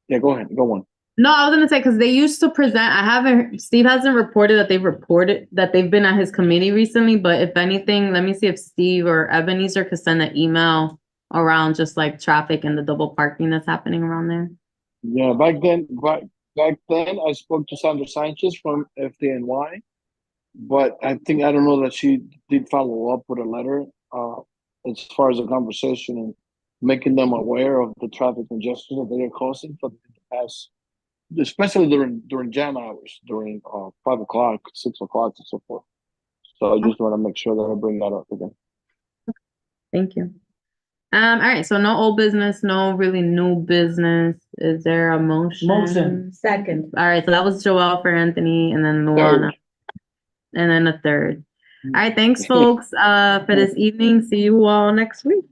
Speaker 9: Yeah, go ahead. Go on.
Speaker 3: No, I was gonna say, because they used to present, Steve hasn't reported that they've been at his committee recently, but if anything, let me see if Steve or Ebenezer could send an email around just like traffic and the double parking that's happening around there.
Speaker 9: Yeah, back then I spoke to Sandra Sanchez from FDNY, but I don't know that she did follow up with a letter as far as a conversation and making them aware of the traffic congestion that they are causing for the past, especially during jam hours, during 5 o'clock, 6 o'clock, and so forth. So I just want to make sure that I bring that up again.
Speaker 3: Thank you. All right, so no old business, no really new business. Is there a motion?
Speaker 7: Motion.
Speaker 4: Second.
Speaker 3: All right, so that was Joelle for Anthony, and then Luana, and then a third. All right, thanks, folks, for this evening. See you all next week.